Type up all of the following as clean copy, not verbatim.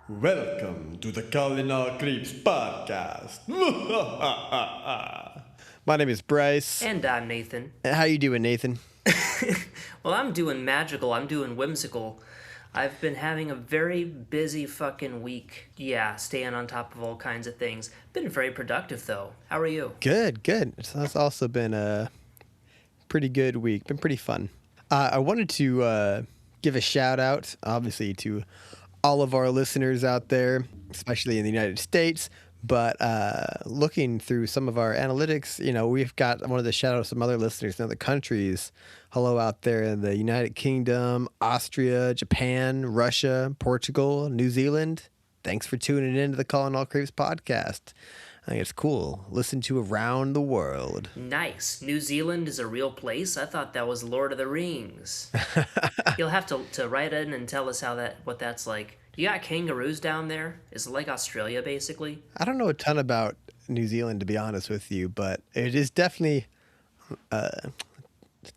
Welcome to the Culinary Creeps podcast. My name is Bryce. And I'm Nathan. How you doing, Nathan? Well, I'm doing magical. I'm doing whimsical. I've been having a very busy fucking week. Yeah, staying on top of all kinds of things. Been very productive, though. How are you? Good. So that's also been a pretty good week. Been pretty fun. I wanted to give a shout out, obviously, to all of our listeners out there, especially in the United States. But looking through some of our analytics, we've got, I wanted to shout out some other listeners in other countries. Hello out there in the United Kingdom, Austria, Japan, Russia, Portugal, New Zealand. Thanks for tuning in to the Calling All Creeps podcast. I think it's cool. Listen to around the world. Nice. New Zealand is a real place? I thought that was Lord of the Rings. You'll have to write in and tell us what that's like. You got kangaroos down there? Is it like Australia, basically? I don't know a ton about New Zealand, to be honest with you, but it is definitely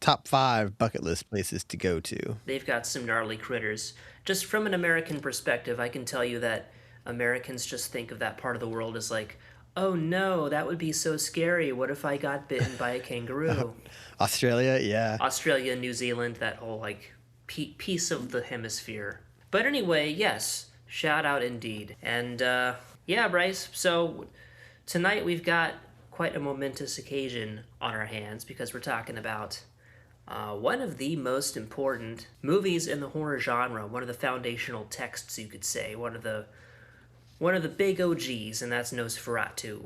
top 5 bucket list places to go to. They've got some gnarly critters. Just from an American perspective, I can tell you that Americans just think of that part of the world as like, oh no, that would be so scary. What if I got bitten by a kangaroo? Australia, yeah. Australia, New Zealand, that whole like piece of the hemisphere. But anyway, yes, shout out indeed. And yeah, Bryce, so tonight we've got quite a momentous occasion on our hands because we're talking about one of the most important movies in the horror genre, one of the foundational texts, you could say, one of the big OGs, and that's Nosferatu.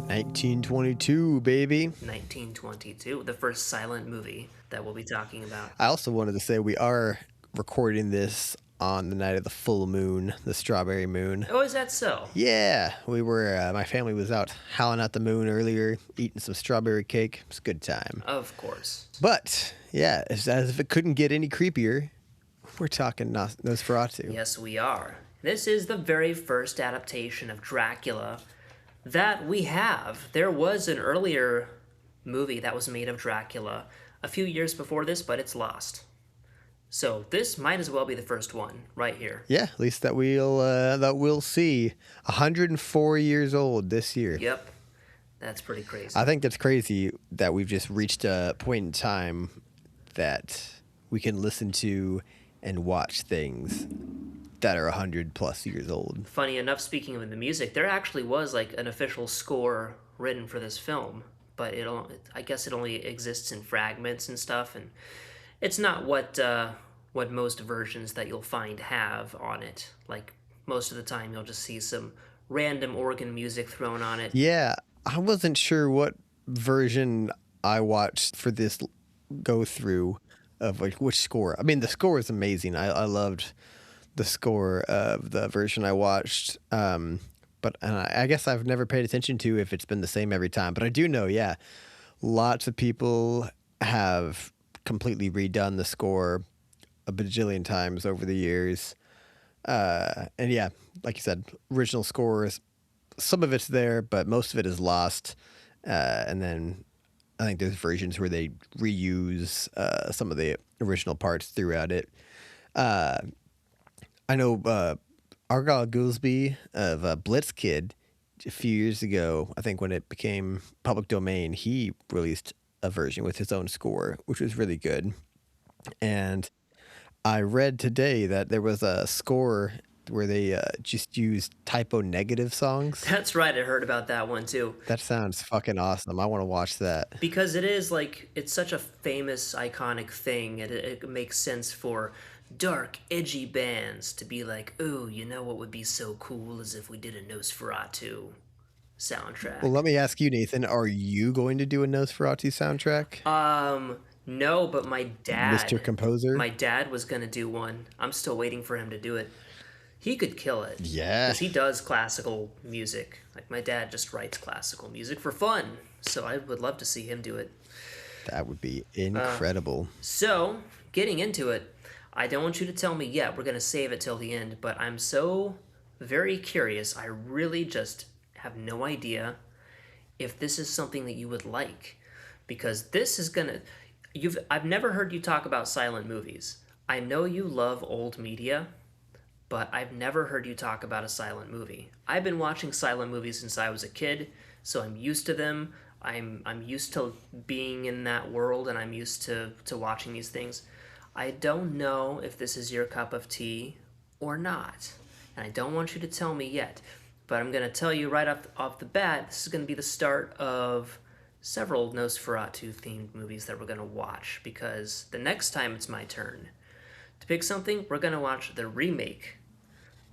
1922, baby. 1922, the first silent movie that we'll be talking about. I also wanted to say we are recording this on the night of the full moon, the strawberry moon. Oh, is that so? Yeah, we were, my family was out howling at the moon earlier, eating some strawberry cake. It was a good time. Of course. But, yeah, as if it couldn't get any creepier, we're talking Nosferatu. Yes, we are. This is the very first adaptation of Dracula that we have. There was an earlier movie that was made of Dracula a few years before this, but it's lost. So this might as well be the first one right here. Yeah, at least that we'll see. 104 years old this year. Yep. That's pretty crazy. I think that's crazy that we've just reached a point in time that we can listen to and watch things that are 100 plus years old. Funny enough, speaking of the music, there actually was like an official score written for this film, but I guess it only exists in fragments and stuff, and it's not what most versions that you'll find have on it. Like most of the time, you'll just see some random organ music thrown on it. Yeah, I wasn't sure what version I watched for this go through of like which score. I mean, the score is amazing. I loved the score of the version I watched. But I guess I've never paid attention to if it's been the same every time. But I do know, yeah, lots of people have completely redone the score a bajillion times over the years. And yeah, like you said, original scores, some of it's there, but most of it is lost. And then I think there's versions where they reuse some of the original parts throughout it. I know Argyle Goolsby of Blitz Kid a few years ago, I think when it became public domain, he released a version with his own score, which was really good. And I read today that there was a score where they just used typo negative songs. That's right, I heard about that one too. That sounds fucking awesome. I want to watch that. Because it is like, it's such a famous, iconic thing, and it makes sense for dark, edgy bands to be like, ooh, you know what would be so cool is if we did a Nosferatu soundtrack. Well, let me ask you, Nathan, are you going to do a Nosferatu soundtrack? No, but my dad... Mr. Composer? My dad was going to do one. I'm still waiting for him to do it. He could kill it. Yeah. Because he does classical music. Like, my dad just writes classical music for fun. So I would love to see him do it. That would be incredible. So, getting into it, I don't want you to tell me yet. We're going to save it till the end. But I'm so very curious. I really just have no idea if this is something that you would like. Because this is going to... I've never heard you talk about silent movies. I know you love old media, but I've never heard you talk about a silent movie. I've been watching silent movies since I was a kid, so I'm used to them. I'm used to being in that world, and I'm used to watching these things. I don't know if this is your cup of tea or not, and I don't want you to tell me yet. But I'm gonna tell you right off the bat. This is gonna be the start of several Nosferatu themed movies that we're gonna watch because the next time it's my turn to pick something, we're gonna watch the remake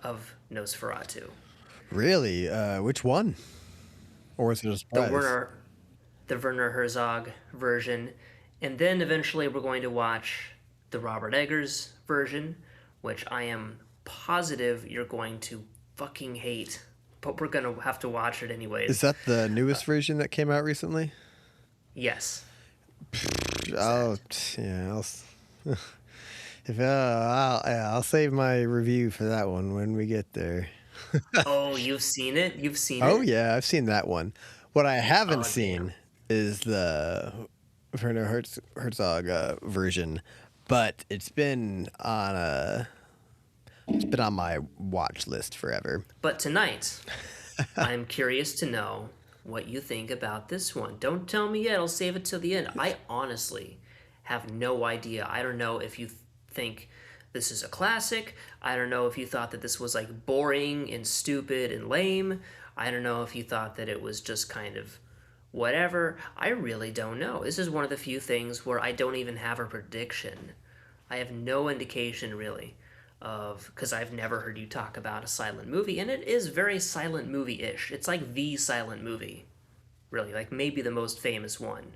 of Nosferatu, Really? Which one? Or was it a the surprise? Werner Herzog version, and then eventually we're going to watch the Robert Eggers version, which I am positive you're going to fucking hate, but we're gonna have to watch it Is anyways. that the newest version that came out recently? Yes, is Oh, that. yeah. If I'll save my review for that one when we get there. Oh, you've seen it? You've seen Oh it? yeah, I've seen that one. What I haven't Oh damn. seen is the Werner Herzog version, but it's been on my watch list forever. But tonight, I'm curious to know what you think about this one. Don't tell me yet. I'll save it till the end. I honestly have no idea. I don't know if you think this is a classic. I don't know if you thought that this was like boring and stupid and lame. I don't know if you thought that it was just kind of whatever. I really don't know. This is one of the few things where I don't even have a prediction. I have no indication really of because I've never heard you talk about a silent movie, and it is very silent movie-ish. It's like the silent movie, really, like maybe the most famous one.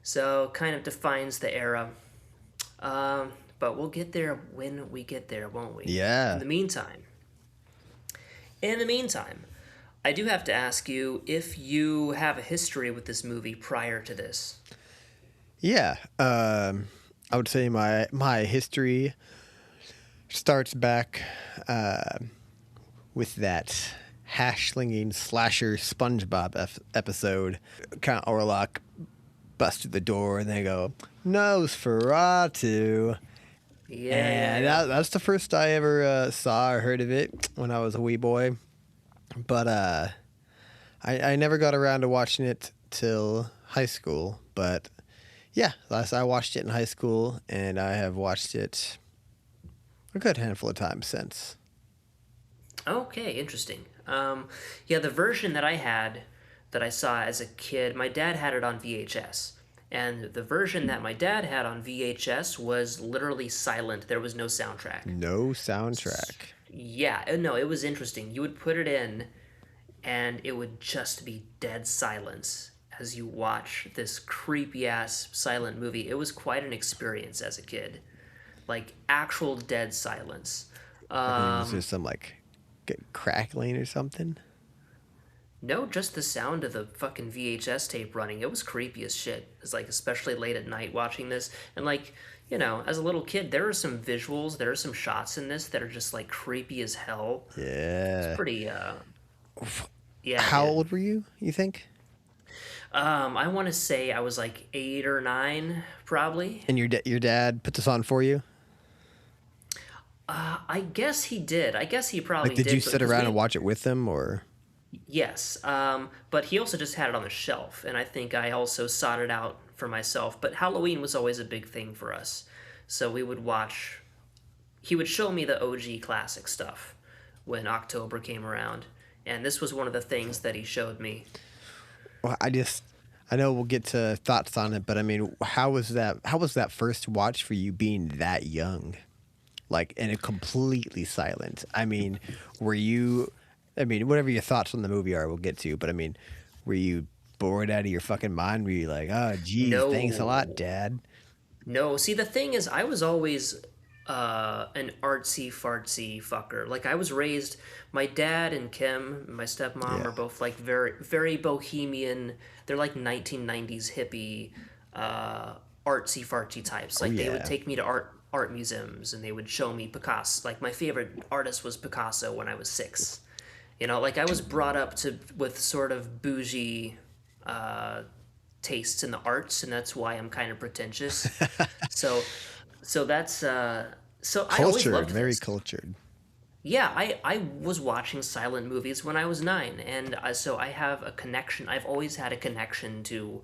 So kind of defines the era. But we'll get there when we get there, won't we? In Yeah, the meantime, in the meantime, I do have to ask you if you have a history with this movie prior to this. yeah. I would say my history starts back with that hash slinging slasher SpongeBob episode. Count Orlok bust through the door and they go Nosferatu. Yeah, yeah, And yeah. that's the first I ever saw or heard of it when I was a wee boy. But I never got around to watching it till high school. But yeah, last I watched it in high school, and I have watched it a good handful of times since. Okay, interesting. Yeah, the version that I had that I saw as a kid, my dad had it on VHS. And the version that my dad had on VHS was literally silent. There was no soundtrack. No soundtrack. Yeah, no, it was interesting. You would put it in, and it would just be dead silence as you watch this creepy ass silent movie. It was quite an experience as a kid. Like, actual dead silence. I mean, was there some like crackling or something? No, just the sound of the fucking VHS tape running. It was creepy as shit. It's like, especially late at night watching this. And like, as a little kid, there are some visuals, there are some shots in this that are just like creepy as hell. It's Yeah. pretty, yeah, How dude. old were you? You think? I want to say I was like 8 or 9, probably. And your dad put this on for you? I guess he did. I guess he Like, probably did you did, sit because around and watch it with them, or? yes. But he also just had it on the shelf, and I think I also sought it out for myself. But Halloween was always a big thing for us, so we would watch. He would show me the OG classic stuff when October came around, and this was one of the things that he showed me. Well, I know we'll get to thoughts on it, but I mean, how was that? How was that first watch for you, being that young, like, and it completely silent? I mean, were you? I mean, whatever your thoughts on the movie are, we'll get to. But I mean, were you bored out of your fucking mind? Were you like, oh, geez, thanks a lot, No, Dad? no. See, the thing is, I was always an artsy fartsy fucker. Like I was raised. My dad and Kim, my stepmom, Yeah. are both like very very bohemian. They're like 1990s hippie, artsy fartsy types. Oh Like they would yeah. take me to art museums and they would show me Picasso. Like my favorite artist was Picasso when I was 6. Like I was brought up to with sort of bougie tastes in the arts, and that's why I'm kind of pretentious. So So that's so I always Cultured, loved very this. cultured. Yeah, I was watching silent movies when I was 9, and so I have a connection. I've always had a connection to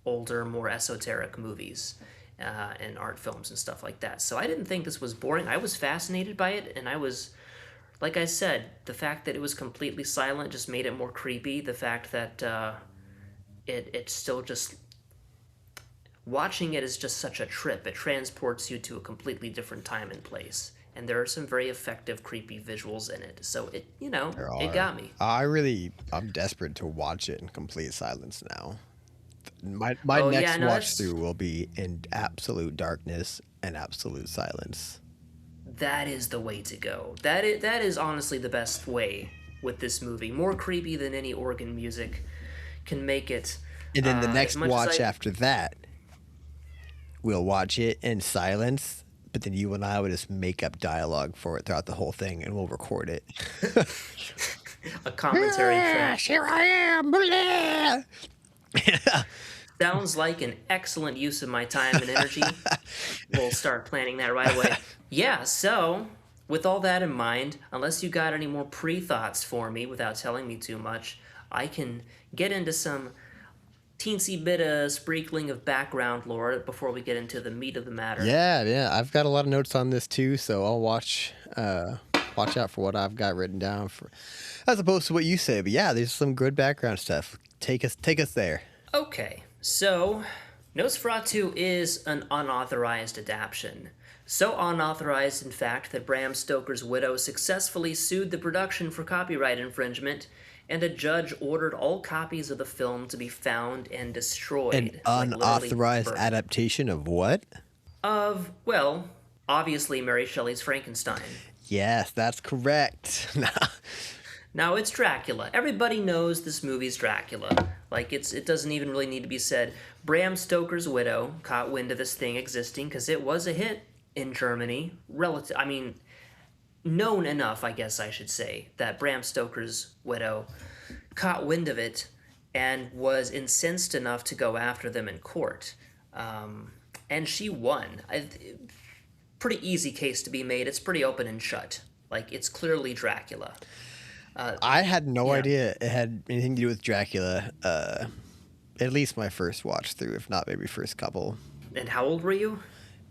older, more esoteric movies and art films and stuff like that. So I didn't think this was boring. I was fascinated by it, and I was, like I said, the fact that it was completely silent just made it more creepy. The fact that it still just watching it is just such a trip. It transports you to a completely different time and place. And there are some very effective, creepy visuals in it. So it, There it are. got me. I'm desperate to watch it in complete silence now. My Oh yeah, next no, watch through will be in absolute darkness and absolute silence. that is the way to go. That is honestly the best way with this movie. More creepy than any organ music can make it. And then the As next much as watch I, after that, we'll watch it in silence, but then you and I would just make up dialogue for it throughout the whole thing and we'll record it. a commentary track Yes, here I am. Blah. sounds like an excellent use of my time and energy. We'll start planning that right away. Yeah, so with all that in mind, unless you got any more pre thoughts for me without telling me too much, I can get into some teensy bit of sprinkling of background lore before we get into the meat of the matter. Yeah. I've got a lot of notes on this too, so I'll watch out for what I've got written down for as opposed to what you say. But yeah, there's some good background stuff. Take us there. Okay, so Nosferatu is an unauthorized adaptation. So unauthorized, in fact, that Bram Stoker's widow successfully sued the production for copyright infringement, and a judge ordered all copies of the film to be found and An destroyed, like literally unauthorized burnt. adaptation of what? Of, well, obviously Mary Shelley's Frankenstein. Yes, that's correct. Now it's Dracula. Everybody knows this movie's Dracula. Like it doesn't even really need to be said. Bram Stoker's widow caught wind of this thing existing because it was a hit in Germany. I mean, known enough, I guess I should say, that Bram Stoker's widow caught wind of it and was incensed enough to go after them in court. And she won. Pretty easy case to be made. It's pretty open and shut. Like it's clearly Dracula. I had no Yeah. idea it had anything to do with Dracula. At least my first watch through, if not maybe first couple, And how old were you?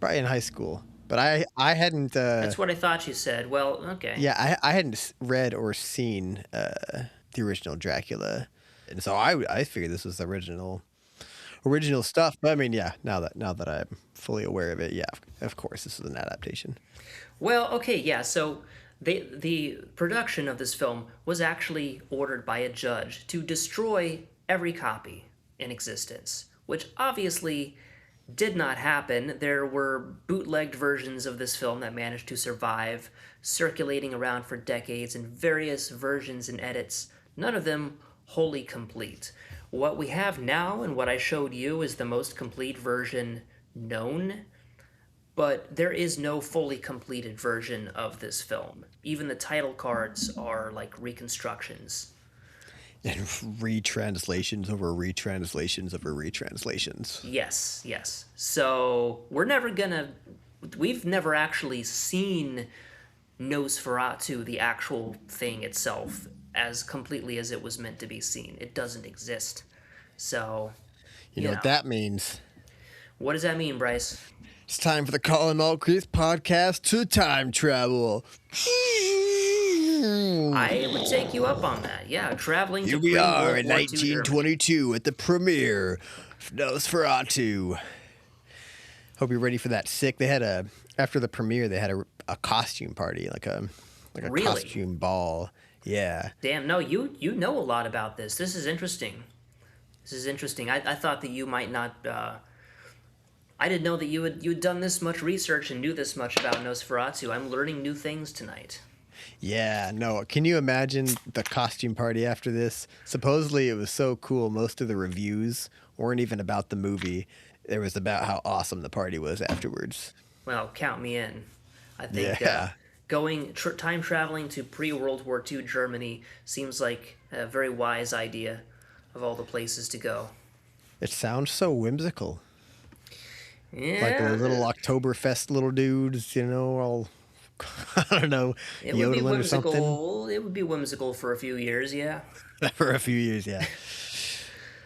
probably in high school. But I hadn't. That's what I thought you said. Well, okay. Yeah, I hadn't read or seen the original Dracula, and so I figured this was the original stuff. But I mean, yeah, now that I'm fully aware of it, yeah, of course, this is an adaptation. Well, okay, yeah. So the production of this film was actually ordered by a judge to destroy every copy in existence, which obviously did not happen. There were bootlegged versions of this film that managed to survive, circulating around for decades in various versions and edits, none of them wholly complete. What we have now and what I showed you is the most complete version known, but there is no fully completed version of this film. Even the title cards are like reconstructions. And retranslations over retranslations over retranslations. Yes, yes. So we've never actually seen Nosferatu, the actual thing itself, as completely as it was meant to be seen. It doesn't exist. So, You know what that means? what does that mean, Bryce? It's time for the Colin Maltreese podcast to time travel. I would take you up on that. Yeah, traveling Here to we are pre-World in War II Germany. 1922 at the premiere of Nosferatu. Hope you're ready for that. Sick. They had after the premiere, they had a costume party, like a Really? costume ball. Yeah. Damn, no, you know a lot about this. This is interesting. This is interesting. I thought that you might not. I didn't know that you'd done this much research and knew this much about Nosferatu. I'm learning new things tonight. Yeah, no. Can you imagine the costume party after this? Supposedly it was so cool. Most of the reviews weren't even about the movie. It was about how awesome the party was afterwards. Well, count me in. I think Yeah. going time traveling to pre-World War II Germany seems like a very wise idea of all the places to go. It sounds so whimsical. Like the Yeah, little Oktoberfest little dudes, all I don't know, it would be yodeling or something whimsical. It would be whimsical for a few years, yeah. for a few years. Yeah.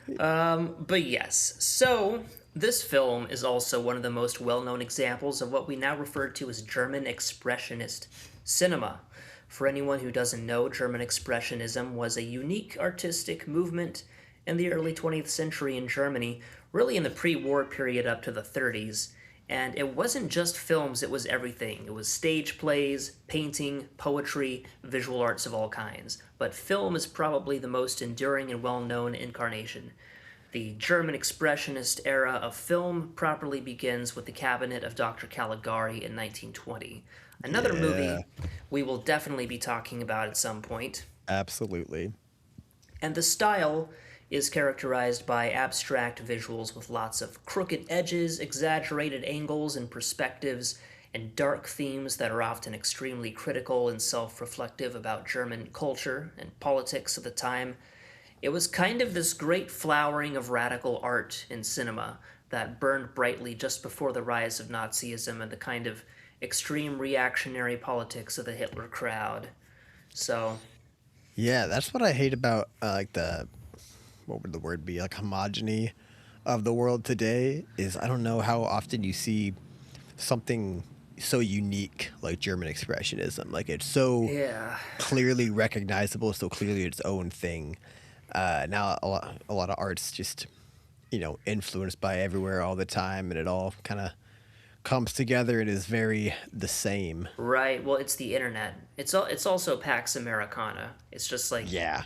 But yes, so this film is also one of the most well known examples of what we now refer to as German expressionist cinema. For anyone who doesn't know, German expressionism was a unique artistic movement in the early 20th century in Germany, really in the pre war period up to the 30s. And it wasn't just films, it was everything. It was stage plays, painting, poetry, visual arts of all kinds. But film is probably the most enduring and well known incarnation. The German Expressionist era of film properly begins with The Cabinet of Dr. Caligari in 1920. Another Yeah, movie we will definitely be talking about at some point. absolutely. And the style is characterized by abstract visuals with lots of crooked edges, exaggerated angles and perspectives, and dark themes that are often extremely critical and self reflective about German culture and politics of the time. It was kind of this great flowering of radical art in cinema that burned brightly just before the rise of Nazism and the kind of extreme reactionary politics of the Hitler crowd. So, Yeah, that's what I hate about like the what would the word be, like homogeny of the world today is I don't know how often you see something so unique like German expressionism. Like it's so yeah. clearly recognizable, so clearly its own thing. Now a lot of art's just influenced by everywhere all the time, and it all kind of comes together and is very the same. Right. Well, it's the internet. It's also Pax Americana. It's just like, Yeah,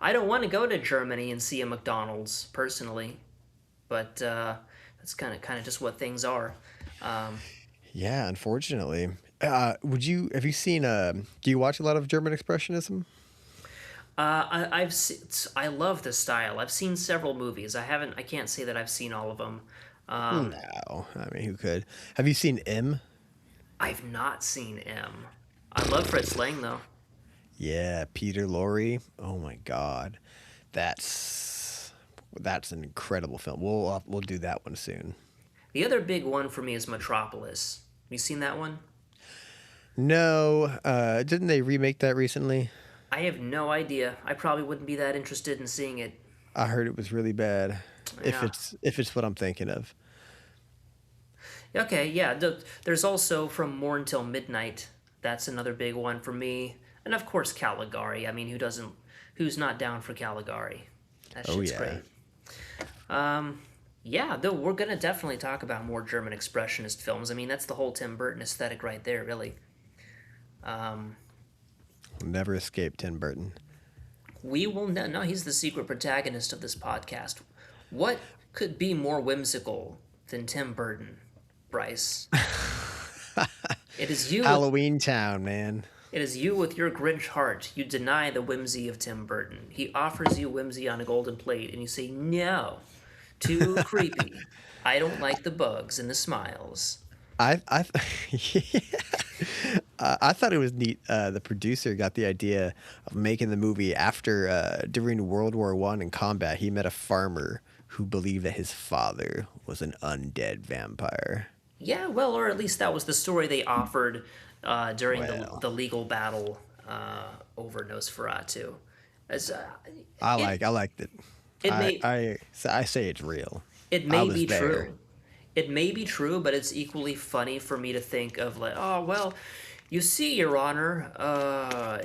I don't want to go to Germany and see a McDonald's personally, but that's kind of just what things are. Um, yeah. Unfortunately, would you have you seen? Do you watch a lot of German expressionism? I love the style. I've seen several movies. I can't say that I've seen all of them. No, I mean who could? Have you seen M? I've not seen M. I love Fritz Lang though. Yeah, Peter Lorre. Oh my God, that's an incredible film. We'll do that one soon. The other big one for me is Metropolis. Have you seen that one? No, didn't they remake that recently? I have no idea. I probably wouldn't be that interested in seeing it. I heard it was really bad. If Yeah. it's what I'm thinking of. Okay, yeah. There's also From Morn Till Midnight. That's another big one for me. And of course Caligari. I mean, who's not down for Caligari? That Oh shit's yeah. great. Yeah, though we're gonna definitely talk about more German expressionist films. I mean, that's the whole Tim Burton aesthetic right there, really. Never escaped Tim Burton. We will no, he's the secret protagonist of this podcast. What could be more whimsical than Tim Burton, Bryce? It is you. Halloween Town, man. It is you with your Grinch heart. You deny the whimsy of Tim Burton. He offers you whimsy on a golden plate, and you say, no, too creepy. I don't like the bugs and the smiles. I I thought it was neat. The producer got the idea of making the movie after during World War One in combat. He met a farmer who believed that his father was an undead vampire. Yeah, well, or at least that was the story they offered during Well, the legal battle over Nosferatu. As I liked it. it I may I I say it's real. it I may was be there. true. It may be true, but it's equally funny for me to think of like, oh well, you see, Your Honor,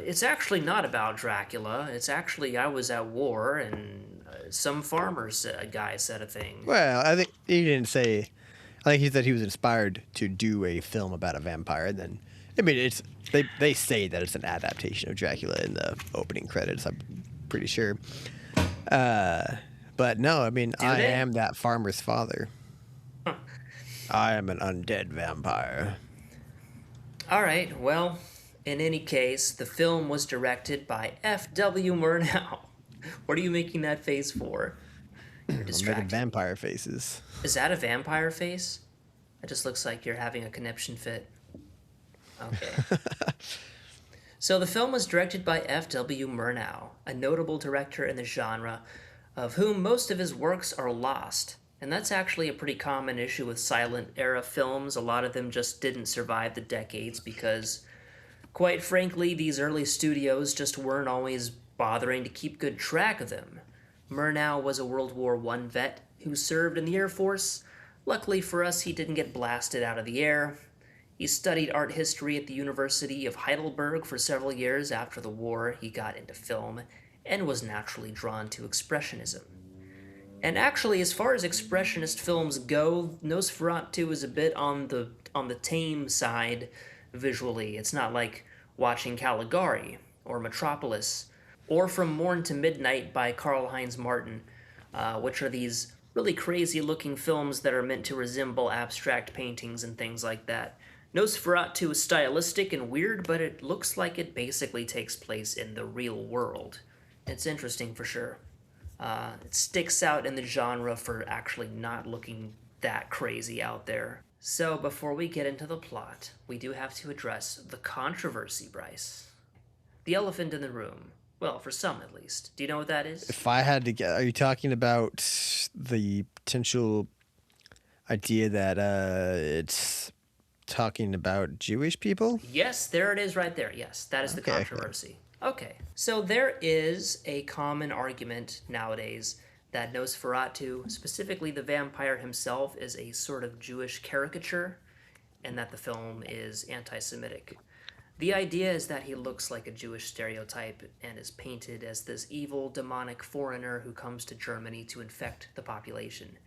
it's actually not about Dracula. It's actually I was at war and some a guy said a thing. Well, I think he didn't say. I think he said he was inspired to do a film about a vampire. And then, I mean, they say that it's an adaptation of Dracula in the opening credits. I'm pretty sure. But no, I mean, Do I they? am that farmer's father. I am an undead vampire. All right. Well, in any case, the film was directed by F.W. Murnau. What are you making that face for? You're I'm making distracted. vampire faces. Is that a vampire face? It just looks like you're having a conniption fit. Okay. So the film was directed by F.W. Murnau, a notable director in the genre, of whom most of his works are lost. And that's actually a pretty common issue with silent era films. A lot of them just didn't survive the decades because, quite frankly, these early studios just weren't always bothering to keep good track of them. Murnau was a World War I vet who served in the Air Force. Luckily for us, he didn't get blasted out of the air. He studied art history at the University of Heidelberg for several years after the war. He got into film and was naturally drawn to expressionism. And actually, as far as expressionist films go, Nosferatu is a bit on the tame side visually. It's not like watching Caligari or Metropolis or From Morn to Midnight by Karl-Heinz Martin, which are these really crazy looking films that are meant to resemble abstract paintings and things like that. Nosferatu is stylistic and weird, but it looks like it basically takes place in the real world. It's interesting for sure. It sticks out in the genre for actually not looking that crazy out there. So, before we get into the plot, we do have to address the controversy, Bryce. The elephant in the room. Well, for some at least. Do you know what that is? If I had to get, are you talking about the potential idea that it's talking about Jewish people? Yes, there it is right there. Yes, that is the controversy. Okay, so there is a common argument nowadays that Nosferatu, specifically the vampire himself, is a sort of Jewish caricature and that the film is anti Semitic. The idea is that he looks like a Jewish stereotype and is painted as this evil, demonic foreigner who comes to Germany to infect the population.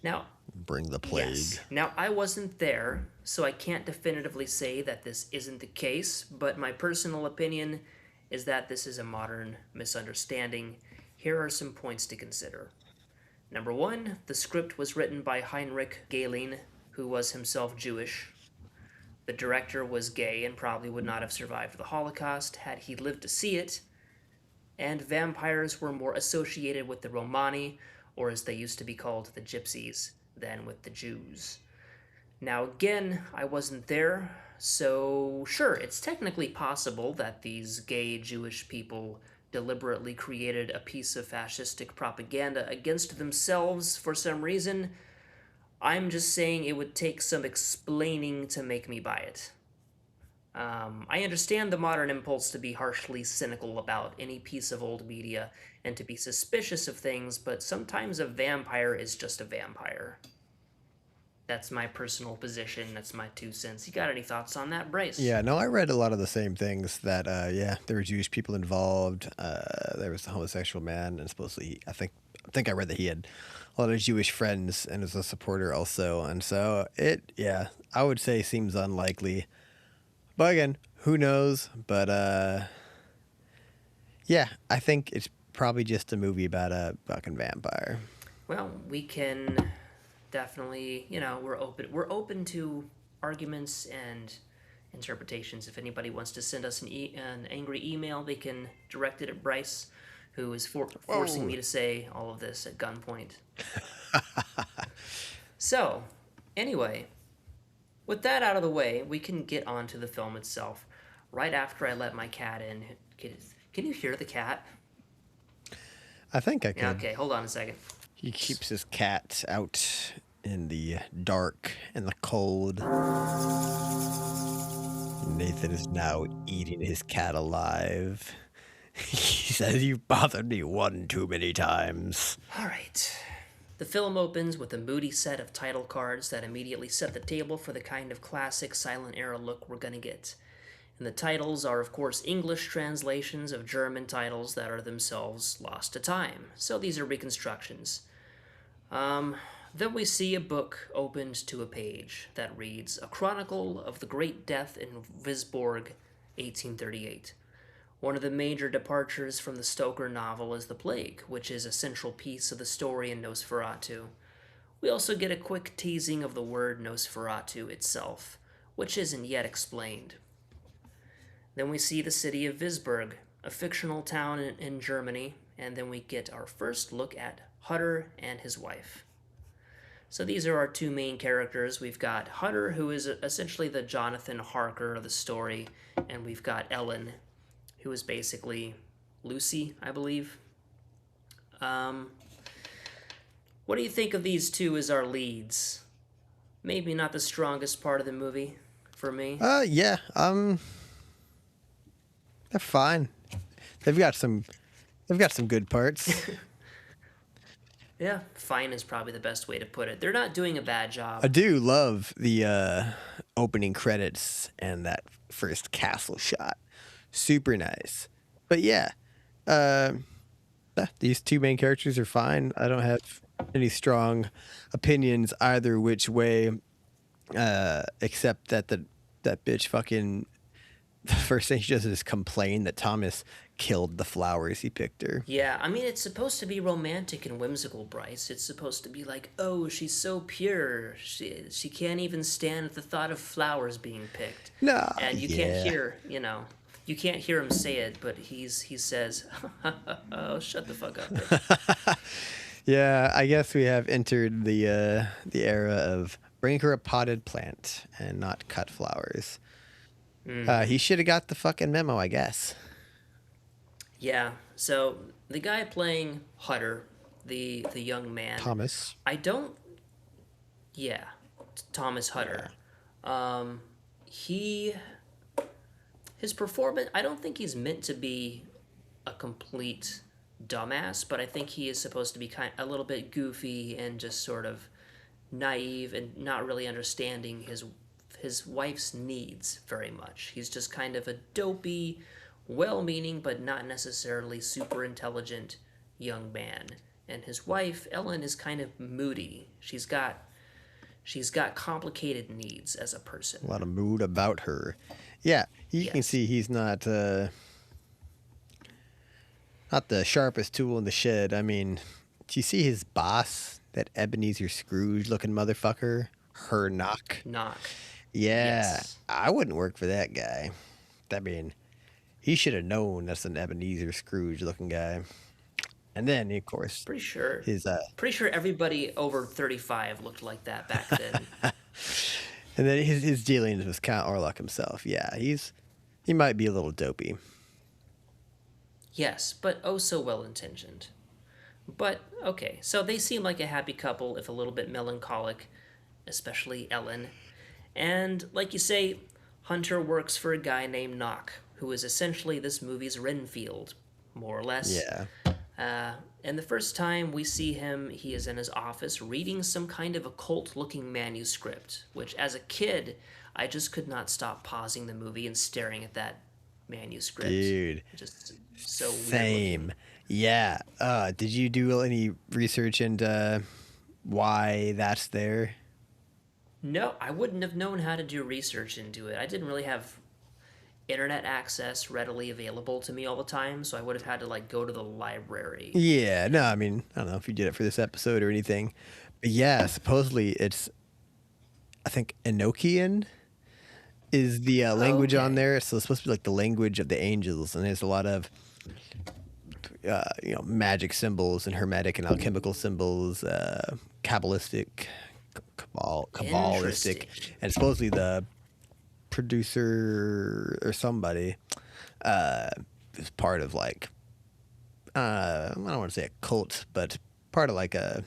Now, Bring the plague. yes. Now, I wasn't there, so I can't definitively say that this isn't the case, but my personal opinion is that this is a modern misunderstanding. Here are some points to consider. Number one, the script was written by Heinrich Gehlen, who was himself Jewish. The director was gay and probably would not have survived the Holocaust had he lived to see it. And vampires were more associated with the Romani, or as they used to be called, the Gypsies, than with the Jews. Now, again, I wasn't there, so sure, it's technically possible that these gay Jewish people deliberately created a piece of fascistic propaganda against themselves for some reason. I'm just saying it would take some explaining to make me buy it. I understand the modern impulse to be harshly cynical about any piece of old media and to be suspicious of things, but sometimes a vampire is just a vampire. That's my personal position. That's my 2 cents. You got any thoughts on that, Bryce? Yeah, no, I read a lot of the same things that, yeah, there were Jewish people involved. There was the homosexual man, and supposedly, I think I read that he had a lot of Jewish friends and was a supporter also. And so yeah, I would say seems unlikely. But again, who knows? But yeah, I think it's probably just a movie about a fucking vampire. Well, we can definitely, we're open to arguments and interpretations. If anybody wants to send us an angry email, they can direct it at Bryce, who is forcing me to say all of this at gunpoint. So, anyway, with that out of the way, we can get on to the film itself. Right after I let my cat in, can you hear the cat? I think I can. Yeah, okay, hold on a second. He keeps his cat out in the dark and the cold. Nathan is now eating his cat alive. He says, "You bothered me one too many times." All right. The film opens with a moody set of title cards that immediately set the table for the kind of classic silent era look we're gonna get. And the titles are, of course, English translations of German titles that are themselves lost to time. So these are reconstructions. Then we see a book opened to a page that reads, "A Chronicle of the Great Death in Visborg, 1838. One of the major departures from the Stoker novel is the plague, which is a central piece of the story in Nosferatu. We also get a quick teasing of the word Nosferatu itself, which isn't yet explained. Then we see the city of Visborg, a fictional town in Germany, and then we get our first look at Hutter and his wife. So these are our two main characters. We've got Hutter, who is essentially the Jonathan Harker of the story, and we've got Ellen, who is basically Lucy, I believe. What do you think of these two as our leads? Maybe not the strongest part of the movie for me. Yeah, they're fine. They've got some they've got some good parts. Yeah, fine is probably the best way to put it. They're not doing a bad I job. do love the opening credits and that first castle shot. Super nice. But yeah, uh, these two main characters are fine. I don't have any strong opinions either which way, except that that bitch fucking the first thing she does is complain that Thomas killed the flowers he picked her. Yeah, I mean, it's supposed to be romantic and whimsical, Bryce. It's supposed to be like, oh, she's so pure. She can't even stand the thought of flowers being picked. Nah, And you can't yeah. hear, you can't hear him say it, but he says, oh, shut the fuck up, bitch. Yeah, I guess we have entered the era of bring her a potted plant and not cut flowers. He should have got the fucking memo, I guess. Yeah, so the guy playing Hutter, the young man, Thomas. I don't, yeah, Thomas Yeah. Hutter. He his performance, I don't think he's meant to be a complete dumbass, but I think he is supposed to be a little bit goofy and just sort of naive and not really understanding his wife's needs very much. He's just kind of a dopey, well-meaning but not necessarily super intelligent young man. And his wife, Ellen, is kind of moody. She's got complicated needs as a person. A lot of mood about her. Yeah, you can Yes. see he's not the sharpest tool in the shed. I mean, do you see his boss, that Ebenezer Scrooge looking motherfucker? Her knock. Knock. Yeah, Yes. I wouldn't work for that guy. I mean, he should have known that's an Ebenezer Scrooge looking guy. And then, of course, Pretty sure. his Pretty sure everybody over 35 looked like that back then. and then his dealings with Count Orlok himself. Yeah, he might be a little dopey. Yes, but oh so well intentioned. But okay, so they seem like a happy couple, if a little bit melancholic, especially Ellen. And like you say, Hunter works for a guy named Knock, who is essentially this movie's Renfield, more or less. Yeah. And the first time we see him, he is in his office reading some kind of occult looking manuscript, which as a kid, I just could not stop pausing the movie and staring at that manuscript. Dude, Just so weird looking. same. Yeah. Did you do any research into why that's there? No, I wouldn't have known how to do research into it. I didn't really have internet access readily available to me all the time, so I would have had to like go to the library. Yeah, no, I mean, I don't know if you did it for this episode or anything. But yeah, supposedly it's, I think, Enochian is the language on Okay. there. So it's supposed to be like the language of the angels. And there's a lot of, magic symbols and hermetic and alchemical symbols, Kabbalistic, Kabbalistic. Interesting. And supposedly the producer or somebody is part of like, I don't want to say a cult, but part of like a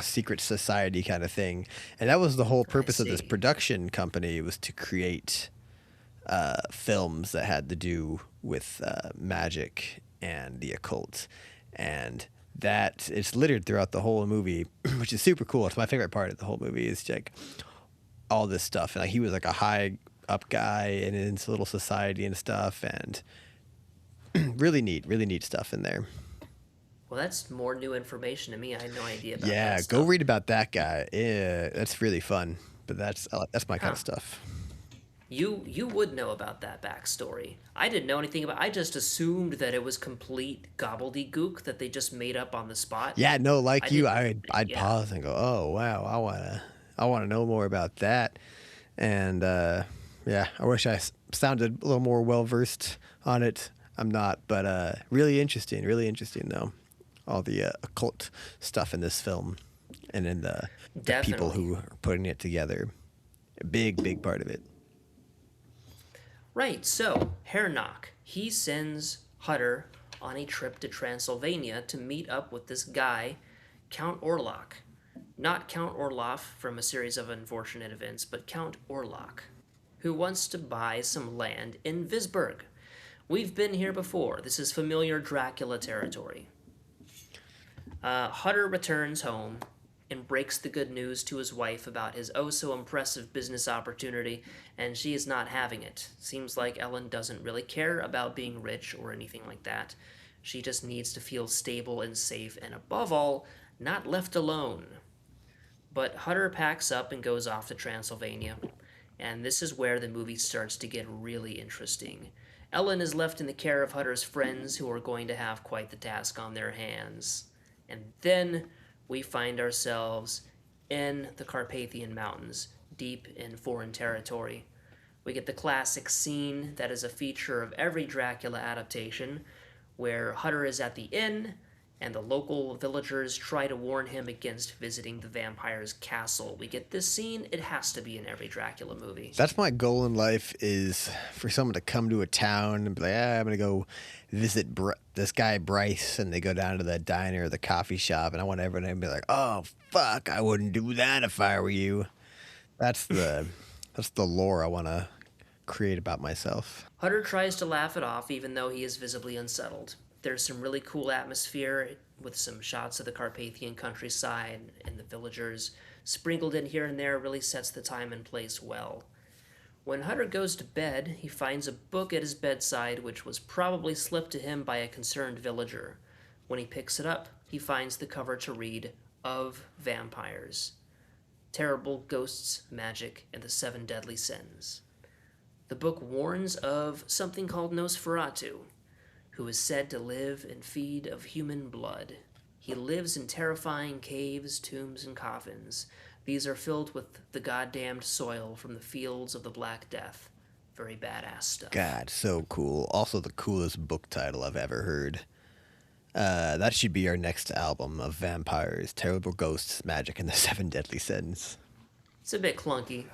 secret society kind of thing. And that was the whole I purpose of this see. production company, was to create films that had to do with magic and the occult. And that it's littered throughout the whole movie, which is super cool. It's my favorite part of the whole movie, is like all this stuff. And like he was like a high up guy in his little society and stuff, and really neat stuff in there. Well, that's more new information to me. I had no idea about Yeah, that go stuff. read about that guy. Yeah, that's really fun. But that's my kind Huh. of stuff. You would know about that backstory. I didn't know anything about. I just assumed that it was complete gobbledygook that they just made up on the spot. Yeah, no, I like you, didn't. I'd Yeah. pause and go, "Oh wow, I wanna know more about that." And yeah, I wish I sounded a little more well versed on it. I'm not, but really interesting though. All the occult stuff in this film, and in the people Definitely. who are putting it together. A big part of it. Right. So Knock, he sends Hutter on a trip to Transylvania to meet up with this guy, Count Orlok. Not Count Orloff from a series of unfortunate events, but Count Orlok, who wants to buy some land in Visburg. We've been here before. This is familiar Dracula territory. Hutter returns home and breaks the good news to his wife about his oh so impressive business opportunity, and she is not having it. Seems like Ellen doesn't really care about being rich or anything like that. She just needs to feel stable and safe, and above all, not left alone. But Hutter packs up and goes off to Transylvania, and this is where the movie starts to get really interesting. Ellen is left in the care of Hutter's friends, who are going to have quite the task on their hands. And then we find ourselves in the Carpathian Mountains, deep in foreign territory. We get the classic scene that is a feature of every Dracula adaptation, where Hutter is at the inn, and the local villagers try to warn him against visiting the vampire's castle. We get this scene, it has to be in every Dracula movie. That's my goal in life, is for someone to come to a town and be like, I'm going to go visit this guy Bryce, and they go down to the diner or the coffee shop, and I want everyone to be like, oh, fuck, I wouldn't do that if I were you. That's the lore I want to create about myself. Hutter tries to laugh it off, even though he is visibly unsettled. There's some really cool atmosphere with some shots of the Carpathian countryside and the villagers sprinkled in here and there. Really sets the time and place well. When Hutter goes to bed, he finds a book at his bedside which was probably slipped to him by a concerned villager. When he picks it up, he finds the cover to read Of Vampires. Terrible Ghosts, Magic, and the Seven Deadly Sins. The book warns of something called Nosferatu, who is said to live and feed of human blood. He lives in terrifying caves, tombs, and coffins. These are filled with the goddamned soil from the fields of the Black Death. Very badass stuff. God, so cool. Also the coolest book title I've ever heard. That should be our next album, Of Vampires, Terrible Ghosts, Magic, and the Seven Deadly Sins. It's a bit clunky,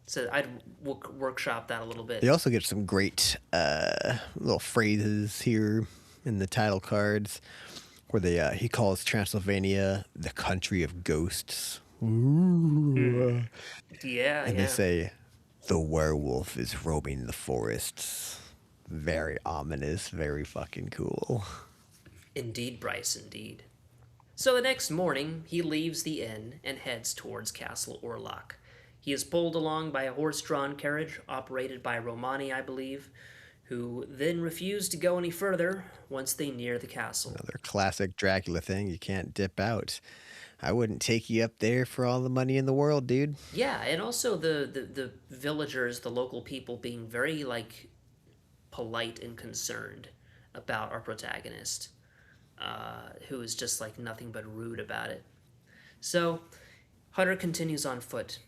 so I'd workshop that a little bit. They also get some great little phrases here in the title cards, where he calls Transylvania the country of ghosts. Ooh. Yeah, and they say, the werewolf is roaming the forests. Very ominous, very fucking cool. Indeed, Bryce, indeed. So the next morning, he leaves the inn and heads towards Castle Orlok. He is pulled along by a horse-drawn carriage operated by Romani, I believe, who then refuse to go any further once they near the castle. Another classic Dracula thing, you can't dip out. I wouldn't take you up there for all the money in the world, dude. Yeah, and also the villagers, the local people being very, polite and concerned about our protagonist, who is just, nothing but rude about it. So, Hutter continues on foot.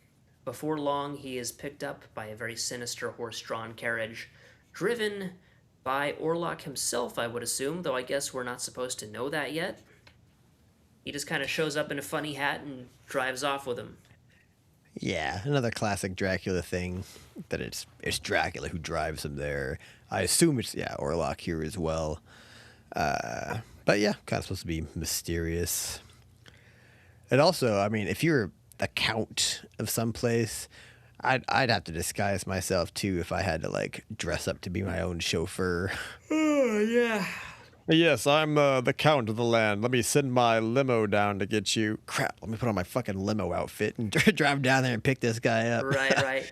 Before long, he is picked up by a very sinister horse-drawn carriage, driven by Orlok himself, I would assume, though I guess we're not supposed to know that yet. He just kind of shows up in a funny hat and drives off with him. Yeah, another classic Dracula thing, that it's Dracula who drives him there. I assume it's, Orlok here as well. But yeah, kind of supposed to be mysterious. And also, I mean, if you're the count of some place, I'd have to disguise myself too if I had to dress up to be my own chauffeur. Oh, yeah. Yes, I'm the count of the land. Let me send my limo down to get you. Crap, let me put on my fucking limo outfit and drive down there and pick this guy up. Right.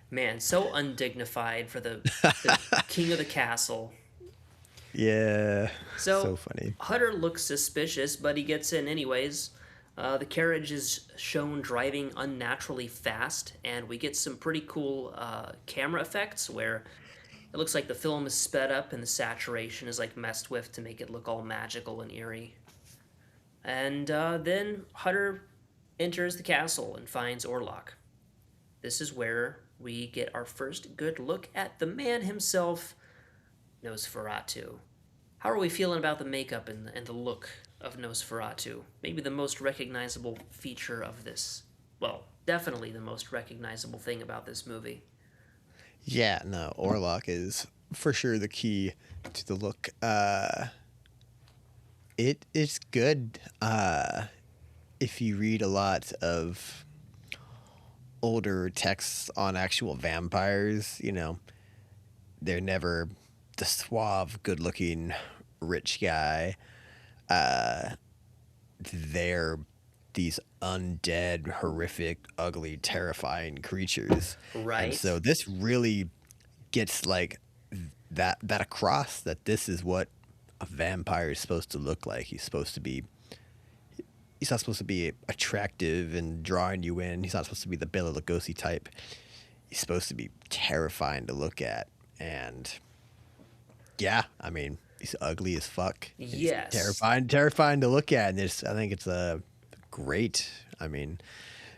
Man, so undignified for the king of the castle. Yeah, so funny. Hutter looks suspicious, but he gets in anyways. The carriage is shown driving unnaturally fast, and we get some pretty cool camera effects where it looks like the film is sped up and the saturation is messed with to make it look all magical and eerie. And then Hutter enters the castle and finds Orlok. This is where we get our first good look at the man himself, Nosferatu. How are we feeling about the makeup and the look of Nosferatu? Maybe the most recognizable feature of this. Well, definitely the most recognizable thing about this movie. Yeah, no, Orlok is for sure the key to the look. It is good. If you read a lot of older texts on actual vampires, they're never the suave, good-looking rich guy. They're these undead, horrific, ugly, terrifying creatures. And Right? so this really gets like that across, that this is what a vampire is supposed to look like. He's not supposed to be attractive and drawing you in. He's not supposed to be the Bela Lugosi type. He's supposed to be terrifying to look at. And yeah, I mean, he's ugly as fuck. And he's Yes. terrifying to look at. And I think it's a great. I mean,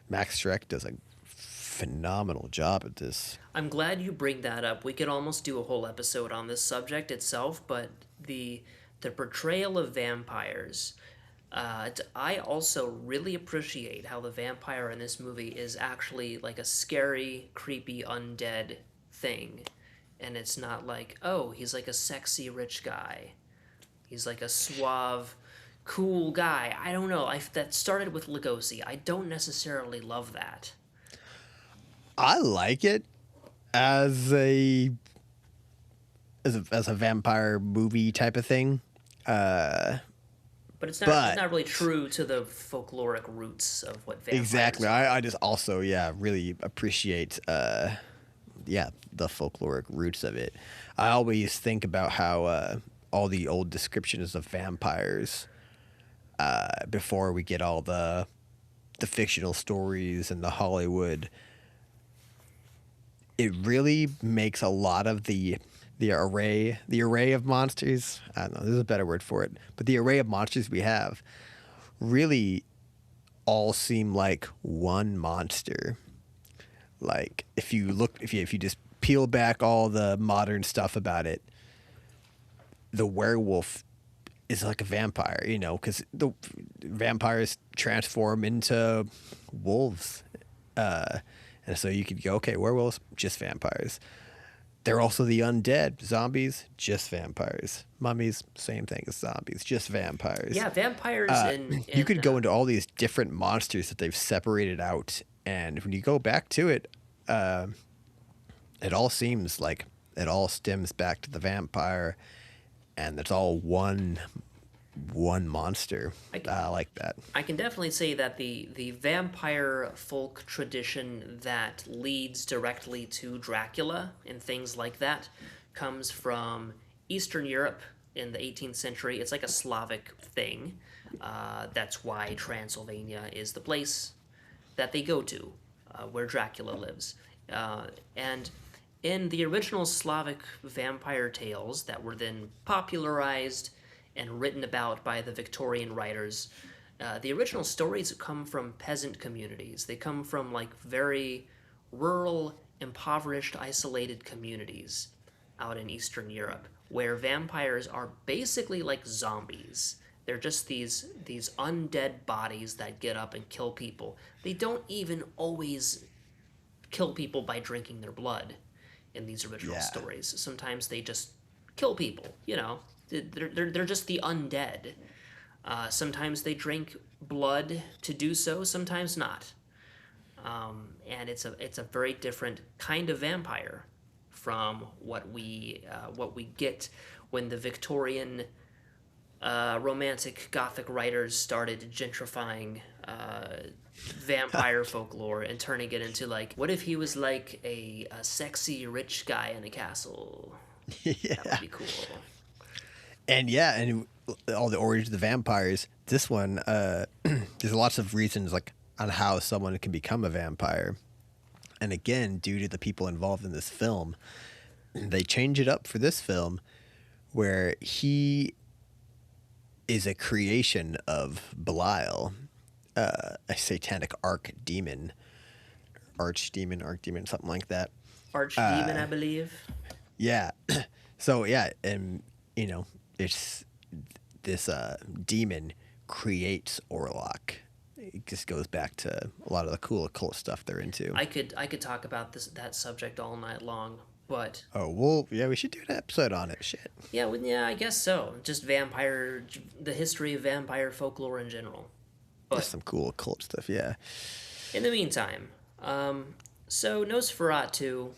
Max Schreck does a phenomenal job at this. I'm glad you bring that up. We could almost do a whole episode on this subject itself, but the portrayal of vampires. I also really appreciate how the vampire in this movie is actually like a scary, creepy, undead thing. And it's not like, oh, he's like a sexy rich guy. He's like a suave, cool guy. I don't know. That started with Lugosi. I don't necessarily love that. I like it as a vampire movie type of thing. But it's But not really true to the folkloric roots of what vampires exactly, are. I just also really appreciate the folkloric roots of it. I always think about how all the old descriptions of vampires before we get all the fictional stories and the Hollywood, it really makes a lot of the array of monsters. I don't know, there's a better word for it, but the array of monsters we have really all seem like one monster. Like if you just peel back all the modern stuff about it, the werewolf is like a vampire, because the vampires transform into wolves. And so you could go, okay, werewolves, just vampires. They're also the undead. Zombies, just vampires. Mummies, same thing as zombies, just vampires. Yeah, vampires in You in could go into all these different monsters that they've separated out. And when you go back to it, it all seems like it all stems back to the vampire, and it's all one monster. I, I like that. I can definitely say that the vampire folk tradition that leads directly to Dracula and things like that comes from Eastern Europe in the 18th century. It's like a Slavic thing. That's why Transylvania is the place that they go to, where Dracula lives. And in the original Slavic vampire tales that were then popularized and written about by the Victorian writers, the original stories come from peasant communities. They come from like very rural, impoverished, isolated communities out in Eastern Europe, where vampires are basically like zombies. They're just these undead bodies that get up and kill people. They don't even always kill people by drinking their blood in these original Yeah. stories. Sometimes they just kill people, they're just the undead. Sometimes they drink blood to do so, sometimes not. And it's a very different kind of vampire from what we get when the Victorian romantic Gothic writers started gentrifying vampire folklore and turning it into like, what if he was like a sexy rich guy in a castle? That would Yeah. be cool. And all the origins of the vampires. This one, there's lots of reasons like on how someone can become a vampire. And again, due to the people involved in this film, they change it up for this film, where he is a creation of Belial, a satanic archdemon, something like that. Archdemon, I believe. Yeah. So yeah, and it's this demon creates Orlok. It just goes back to a lot of the cool occult stuff they're into. I could talk about that subject all night long, But Oh, well, yeah, we should do an episode on it. Shit. yeah, well, yeah, I guess so. Just the history of vampire folklore in general. Just But some cool occult stuff, yeah. in the meantime, so Nosferatu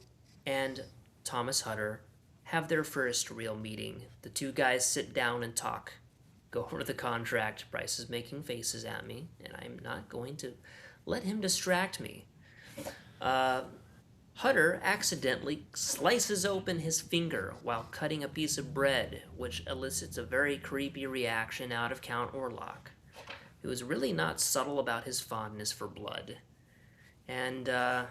and Thomas Hutter have their first real meeting. The two guys sit down and talk, go over the contract. Bryce is making faces at me, and I'm not going to let him distract me. Hutter accidentally slices open his finger while cutting a piece of bread, which elicits a very creepy reaction out of Count Orlok, who is really not subtle about his fondness for blood. And I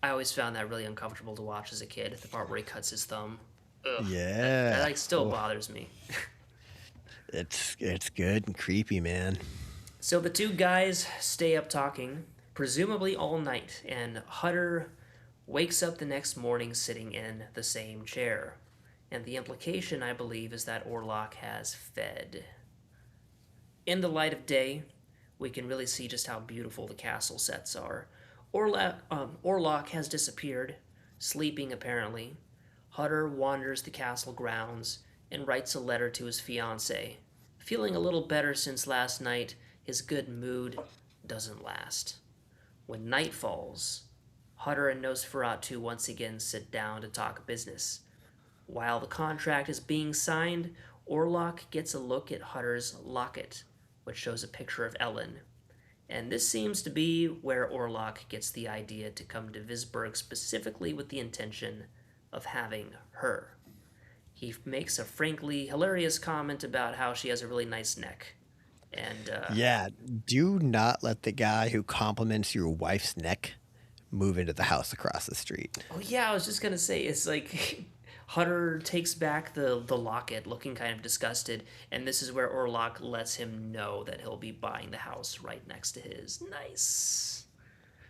always found that really uncomfortable to watch as a kid, the part where he cuts his thumb. Ugh, that Yeah. like still Oh, bothers me. it's good and creepy, man. So the two guys stay up talking, presumably all night, and Hutter wakes up the next morning sitting in the same chair. And the implication, I believe, is that Orlok has fed. In the light of day, we can really see just how beautiful the castle sets are. Orlok has disappeared, sleeping apparently. Hutter wanders the castle grounds and writes a letter to his fiancée. Feeling a little better since last night, his good mood doesn't last. When night falls, Hutter and Nosferatu once again sit down to talk business. While the contract is being signed, Orlok gets a look at Hutter's locket, which shows a picture of Ellen. And this seems to be where Orlok gets the idea to come to Visburg specifically with the intention of having her. He makes a frankly hilarious comment about how she has a really nice neck. And, Yeah, do not let the guy who compliments your wife's neck move into the house across the street. oh yeah, I was just gonna say, it's like Hutter takes back the locket, looking kind of disgusted, and this is where Orlok lets him know that he'll be buying the house right next to his. Nice.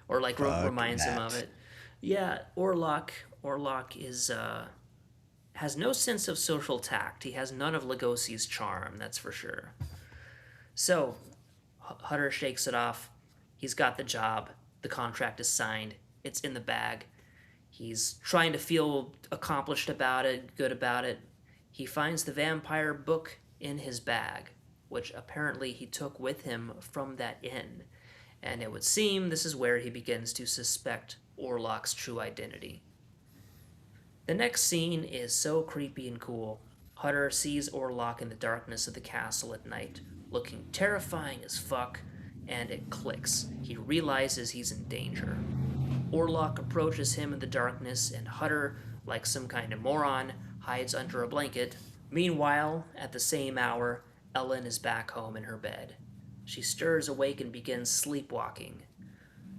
Or like Fuck reminds him of that. it. Yeah, Orlok is has no sense of social tact. He has none of Lugosi's charm, that's for sure. So Hutter shakes it off. He's got the job. The contract is signed. It's in the bag. He's trying to feel accomplished about it, good about it. He finds the vampire book in his bag, which apparently he took with him from that inn. And it would seem this is where he begins to suspect Orlok's true identity. The next scene is so creepy and cool. Hutter sees Orlok in the darkness of the castle at night, looking terrifying as fuck, and it clicks. He realizes he's in danger. Orlok approaches him in the darkness, and Hutter, like some kind of moron, hides under a blanket. Meanwhile, at the same hour, Ellen is back home in her bed. She stirs awake and begins sleepwalking.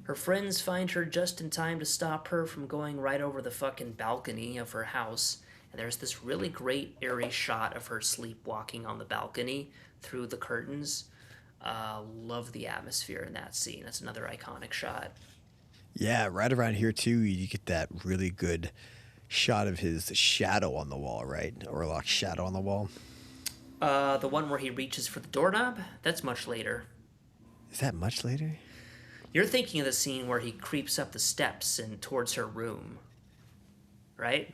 Her friends find her just in time to stop her from going right over the fucking balcony of her house, and there's this really great airy shot of her sleepwalking on the balcony through the curtains. Love the atmosphere in that scene. That's another iconic shot. Yeah, right around here too, you get that really good shot of his shadow on the wall, right? Orlok's shadow on the wall. The one where he reaches for the doorknob? That's much later. Is that much later? You're thinking of the scene where he creeps up the steps and towards her room, right?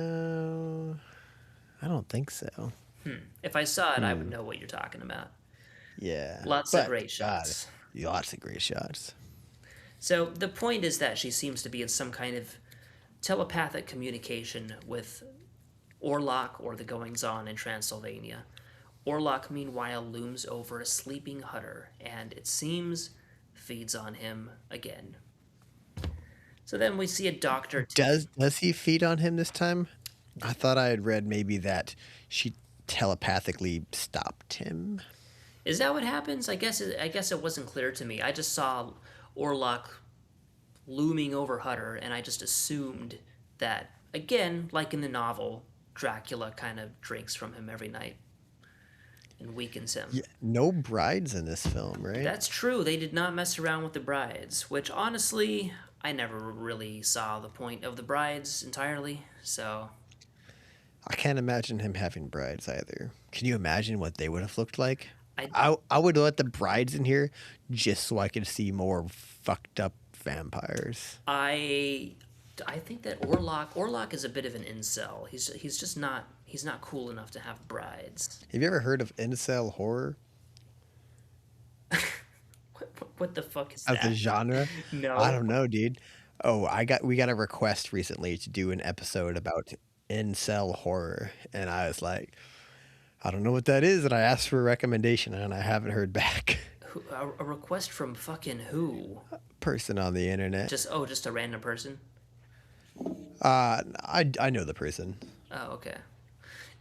No, I don't think so. If I saw it, I would know what you're talking about. Yeah, Lots of but great God, shots. lots of great shots. So the point is that she seems to be in some kind of telepathic communication with Orlok or the goings-on in Transylvania. Orlok, meanwhile, looms over a sleeping Hutter, and it seems feeds on him again. So then we see a doctor. Does he feed on him this time? I thought I had read maybe that she telepathically stopped him. Is that what happens? I guess it wasn't clear to me. I just saw Orlok looming over Hutter, and I just assumed that, again, like in the novel, Dracula kind of drinks from him every night and weakens him. Yeah, no brides in this film, right? That's true. They did not mess around with the brides, which honestly, I never really saw the point of the brides entirely. So I can't imagine him having brides either. Can you imagine what they would have looked like? I I would let the brides in here just so I could see more fucked up vampires. I I think that Orlok is a bit of an incel. He's just not cool enough to have brides. Have you ever heard of incel horror What the fuck is as a that? genre? I No. don't know, dude. Oh, we got a request recently to do an episode about incel horror, and I was like, I don't know what that is, and I asked for a recommendation, and I haven't heard back. A request from fucking who? Person on the internet. Just a random person. I know the person. Oh, okay.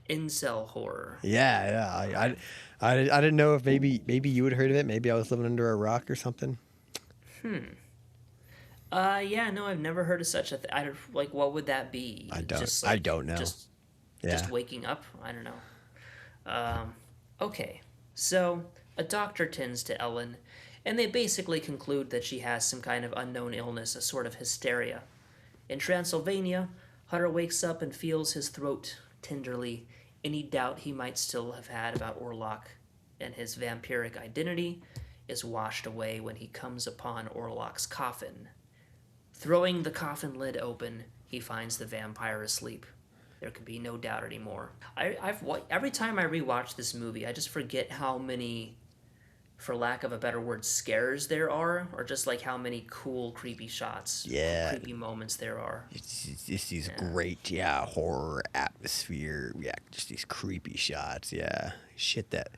Incel horror. Yeah, yeah. I didn't know if maybe you had heard of it. Maybe I was living under a rock or something. Yeah, no, I've never heard of such a thing. Like, what would that be? I don't know. Yeah. Just waking up. I don't know. Okay, so a doctor tends to Ellen, and they basically conclude that she has some kind of unknown illness, a sort of hysteria. In Transylvania, Hutter wakes up and feels his throat tenderly. Any doubt he might still have had about Orlok and his vampiric identity is washed away when he comes upon Orlok's coffin. Throwing the coffin lid open, he finds the vampire asleep. There can be no doubt anymore. Every time I rewatch this movie, I just forget how many, for lack of a better word, scares there are, or just like how many cool, creepy shots, creepy moments there are. It's these great, horror atmosphere. Yeah, just these creepy shots. Yeah, shit that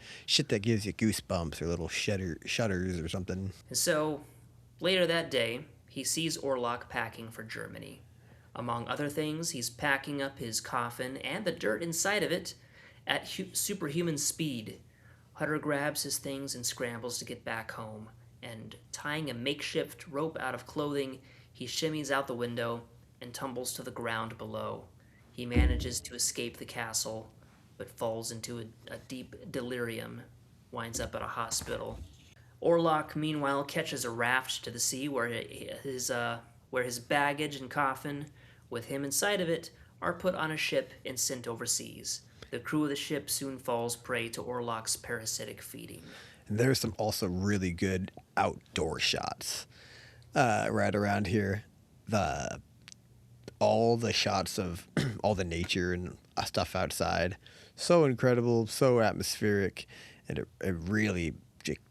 gives you goosebumps or little shudders or something. And so, later that day, he sees Orlok packing for Germany. Among other things, he's packing up his coffin and the dirt inside of it at superhuman speed. Hutter grabs his things and scrambles to get back home, and tying a makeshift rope out of clothing, he shimmies out the window and tumbles to the ground below. He manages to escape the castle, but falls into a deep delirium, winds up at a hospital. Orlok, meanwhile, catches a raft to the sea where his baggage and coffin, with him inside of it, are put on a ship and sent overseas. The crew of the ship soon falls prey to Orlok's parasitic feeding. And there's some also really good outdoor shots right around here. All the shots of all the nature and stuff outside, so incredible, so atmospheric, and it really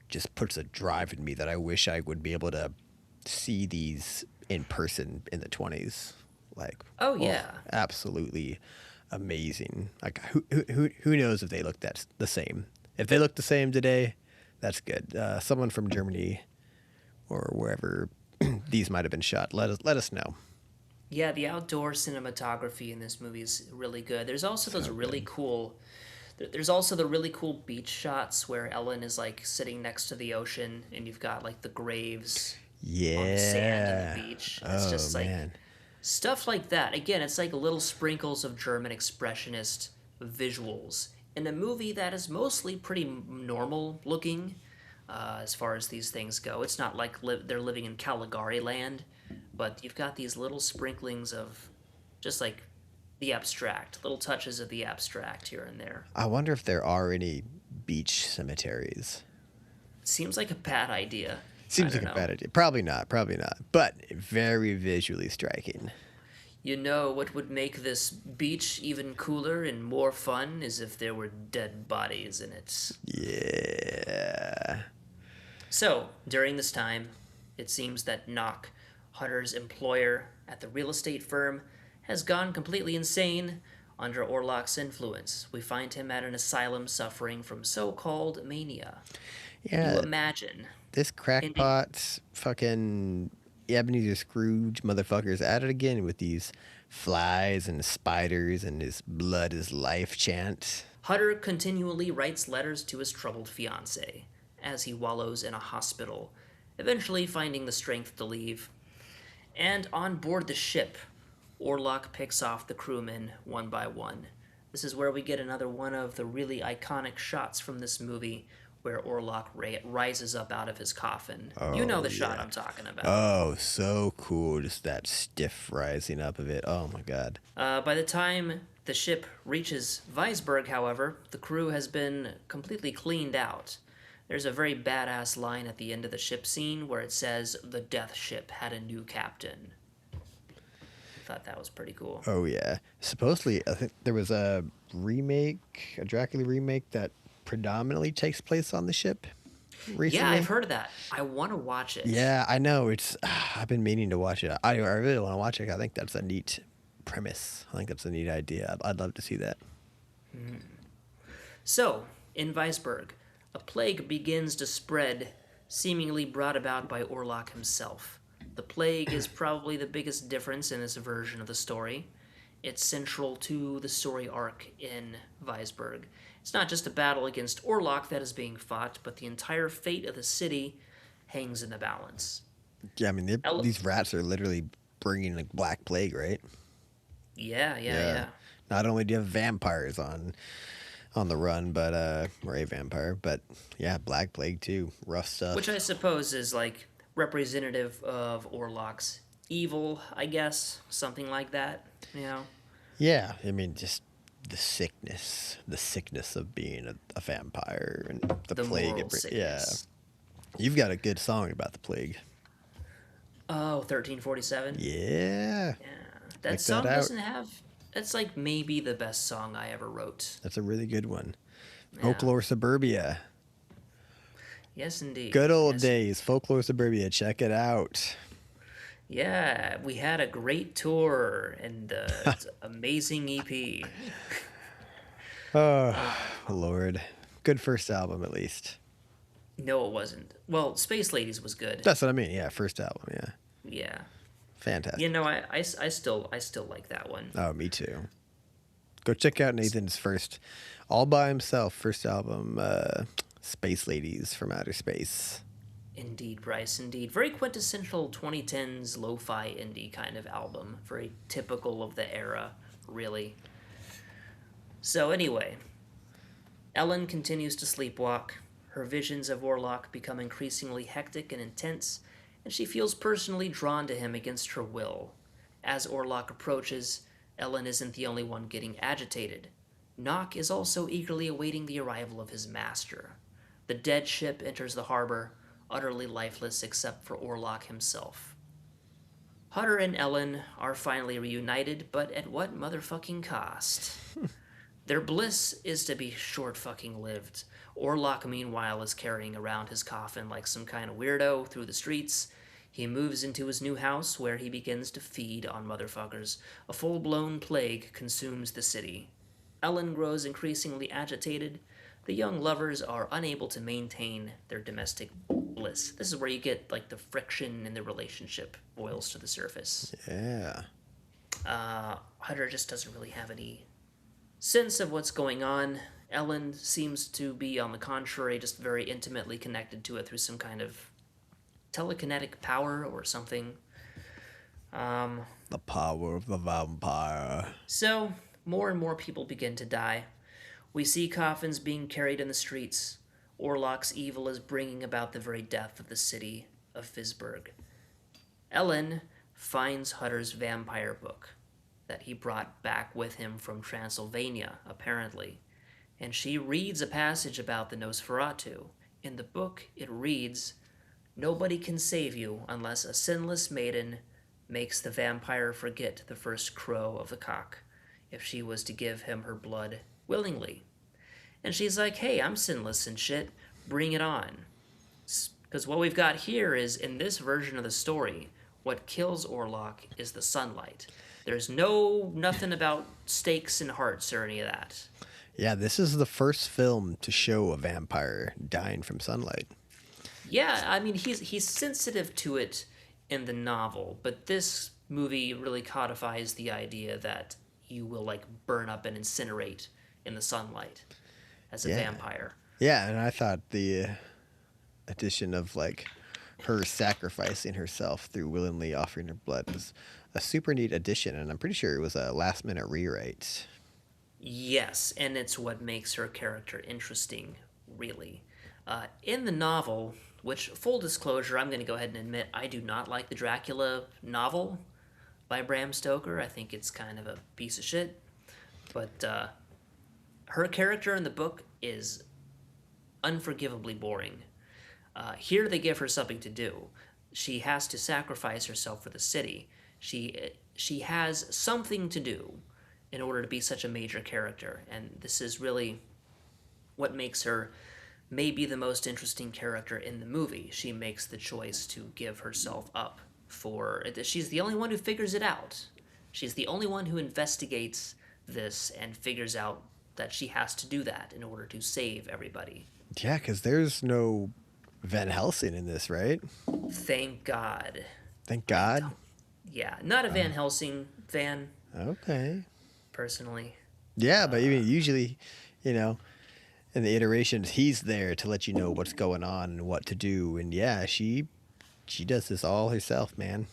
just puts a drive in me that I wish I would be able to see these in person in the 20s. Like, oh yeah, absolutely amazing. Like, who knows if they look the same? If they look the same today, that's good. Someone from Germany or wherever these might have been shot, let us know. Yeah, the outdoor cinematography in this movie is really good. There's also those really cool. There's also the really cool beach shots where Ellen is like sitting next to the ocean, and you've got like the graves on the sand and the beach. It's just like stuff like that. Again, it's like little sprinkles of German expressionist visuals in a movie that is mostly pretty normal looking as far as these things go. It's not like they're living in Caligari land, but you've got these little sprinklings of just like the abstract, little touches of the abstract here and there. I wonder if there are any beach cemeteries. Seems like a bad idea. Seems like a bad idea. Probably not. But very visually striking. You know what would make this beach even cooler and more fun is if there were dead bodies in it. Yeah. So, during this time, it seems that Nock, Hutter's employer at the real estate firm, has gone completely insane under Orlok's influence. We find him at an asylum suffering from so-called mania. Yeah. You imagine. This crackpot fucking Ebenezer Scrooge motherfucker's at it again with these flies and spiders and his blood is life chant. Hutter continually writes letters to his troubled fiancée as he wallows in a hospital, eventually finding the strength to leave. And on board the ship, Orlok picks off the crewmen one by one. This is where we get another one of the really iconic shots from this movie where Orlok rises up out of his coffin. You know the shot I'm talking about. Oh, so cool. Just that stiff rising up of it. Oh, my God. By the time the ship reaches Weisberg, however, the crew has been completely cleaned out. There's a very badass line at the end of the ship scene where it says, "The death ship had a new captain." thought that was pretty cool. Oh yeah. Supposedly, I think there was a Dracula remake that predominantly takes place on the ship Yeah, I've recently. heard of that. I want to watch it. Yeah, I know. It's I've been meaning to watch it. I really want to watch it. I think that's a neat premise. I think that's a neat idea. I'd love to see that. So, in Weisberg, a plague begins to spread, seemingly brought about by Orlok himself. The plague is probably the biggest difference in this version of the story. It's central to the story arc in Weisberg. It's not just a battle against Orlok that is being fought, but the entire fate of the city hangs in the balance. Yeah, I mean El- these rats are literally bringing like black plague, right? yeah. Not only do you have vampires on the run, but or a vampire, but yeah, black plague too. Rough stuff. Which I suppose is like representative of Orlok's evil, I guess, something like that. You know. Yeah, I mean just the sickness of being a vampire and the The plague. moral Yeah, sickness. you've got a good song about the plague. Oh, 1347? Yeah, Yeah. That check song that out. doesn't have. That's like maybe the best song I ever wrote. That's a really good one. Yeah. Folklore Suburbia. Yes, indeed. Good old Yes. days. Folklore Suburbia. Check it out. Yeah, we had a great tour and it's an amazing E EP. Oh, Lord. Good first album, at least. No, it wasn't. Well, Space Ladies was good. That's what I mean. Yeah, first album. Yeah. Yeah. Fantastic. You know, I still like that one. Oh, me too. Go check out Nathan's first, all by himself, first album, Space Ladies from Outer Space. Indeed, Bryce, indeed. Very quintessential 2010s lo-fi indie kind of album. Very typical of the era, really. So anyway, Ellen continues to sleepwalk. Her visions of Orlok become increasingly hectic and intense, and she feels personally drawn to him against her will. As Orlok approaches, Ellen isn't the only one getting agitated. Nock is also eagerly awaiting the arrival of his master. The dead ship enters the harbor, utterly lifeless except for Orlok himself. Hutter and Ellen are finally reunited, but at what motherfucking cost? Their bliss is to be short fucking lived. Orlok, meanwhile, is carrying around his coffin like some kind of weirdo through the streets. He moves into his new house where he begins to feed on motherfuckers. A full-blown plague consumes the city. Ellen grows increasingly agitated. The young lovers are unable to maintain their domestic bliss. This is where you get like the friction in the relationship boils to the surface. Yeah. Hutter just doesn't really have any sense of what's going on. Ellen seems to be, on the contrary, just very intimately connected to it through some kind of telekinetic power or something. The power of the vampire. So, more and more people begin to die. We see coffins being carried in the streets. Orlok's evil is bringing about the very death of the city of Fisburg. Ellen finds Hutter's vampire book that he brought back with him from Transylvania, apparently, and she reads a passage about the Nosferatu. In the book, it reads, "Nobody can save you unless a sinless maiden makes the vampire forget the first crow of the cock, if she was to give him her blood willingly." And she's like, hey, I'm sinless and shit, bring it on. Because what we've got here is, in this version of the story, what kills Orlok is the sunlight. There's nothing about stakes and hearts or any of that. Yeah, this is the first film to show a vampire dying from sunlight. Yeah, I mean, he's sensitive to it in the novel, but this movie really codifies the idea that you will, like, burn up and incinerate in the sunlight as a vampire. Yeah, and I thought the addition of, like, her sacrificing herself through willingly offering her blood was a super neat addition, and I'm pretty sure it was a last-minute rewrite. Yes, and it's what makes her character interesting, really. In the novel, which, full disclosure, I'm going to go ahead and admit, I do not like the Dracula novel by Bram Stoker. I think it's kind of a piece of shit. But her character in the book is unforgivably boring. Here they give her something to do. She has to sacrifice herself for the city. She she has something to do in order to be such a major character, and this is really what makes her maybe the most interesting character in the movie. She makes the choice to give herself up for it. She's the only one who figures it out. She's the only one who investigates this and figures out that she has to do that in order to save everybody. Yeah, because there's no Van Helsing in this, right? Thank God. Thank I God. don't. Yeah, not a Van Helsing fan, Okay. personally. Yeah, but even usually, you know, in the iterations, he's there to let you know what's going on and what to do. And yeah, she does this all herself, man.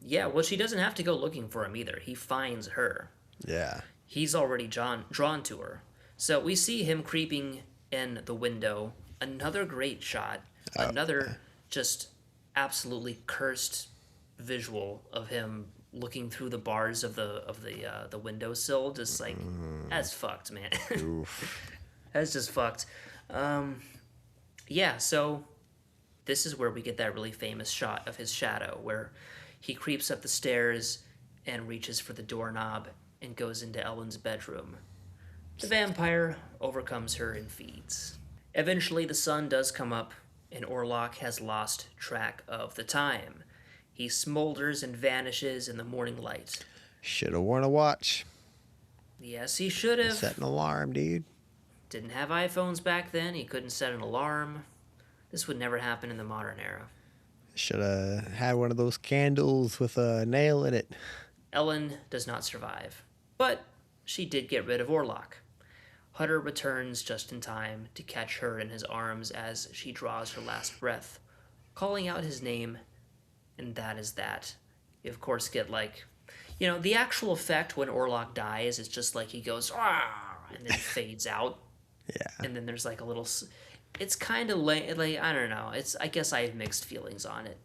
Yeah, well, she doesn't have to go looking for him either. He finds her. Yeah. He's already drawn to her. So we see him creeping in the window. Another great shot. Another just absolutely cursed visual of him looking through the bars of the windowsill. Just like that's fucked, man. Oof. That's just fucked. Yeah. So this is where we get that really famous shot of his shadow, where he creeps up the stairs and reaches for the doorknob and goes into Ellen's bedroom. The vampire overcomes her and feeds. Eventually, the sun does come up, and Orlok has lost track of the time. He smolders and vanishes in the morning light. Should have worn a watch. Yes, he should have. Set an alarm, dude. Didn't have iPhones back then. He couldn't set an alarm. This would never happen in the modern era. Should have had one of those candles with a nail in it. Ellen does not survive, but she did get rid of Orlok. Hutter returns just in time to catch her in his arms as she draws her last breath, calling out his name, and that is that. You, of course, get the actual effect when Orlok dies is just like he goes, "Ah," and then fades out. Yeah. And then there's like a little. It's kind of like I don't know. I guess I have mixed feelings on it.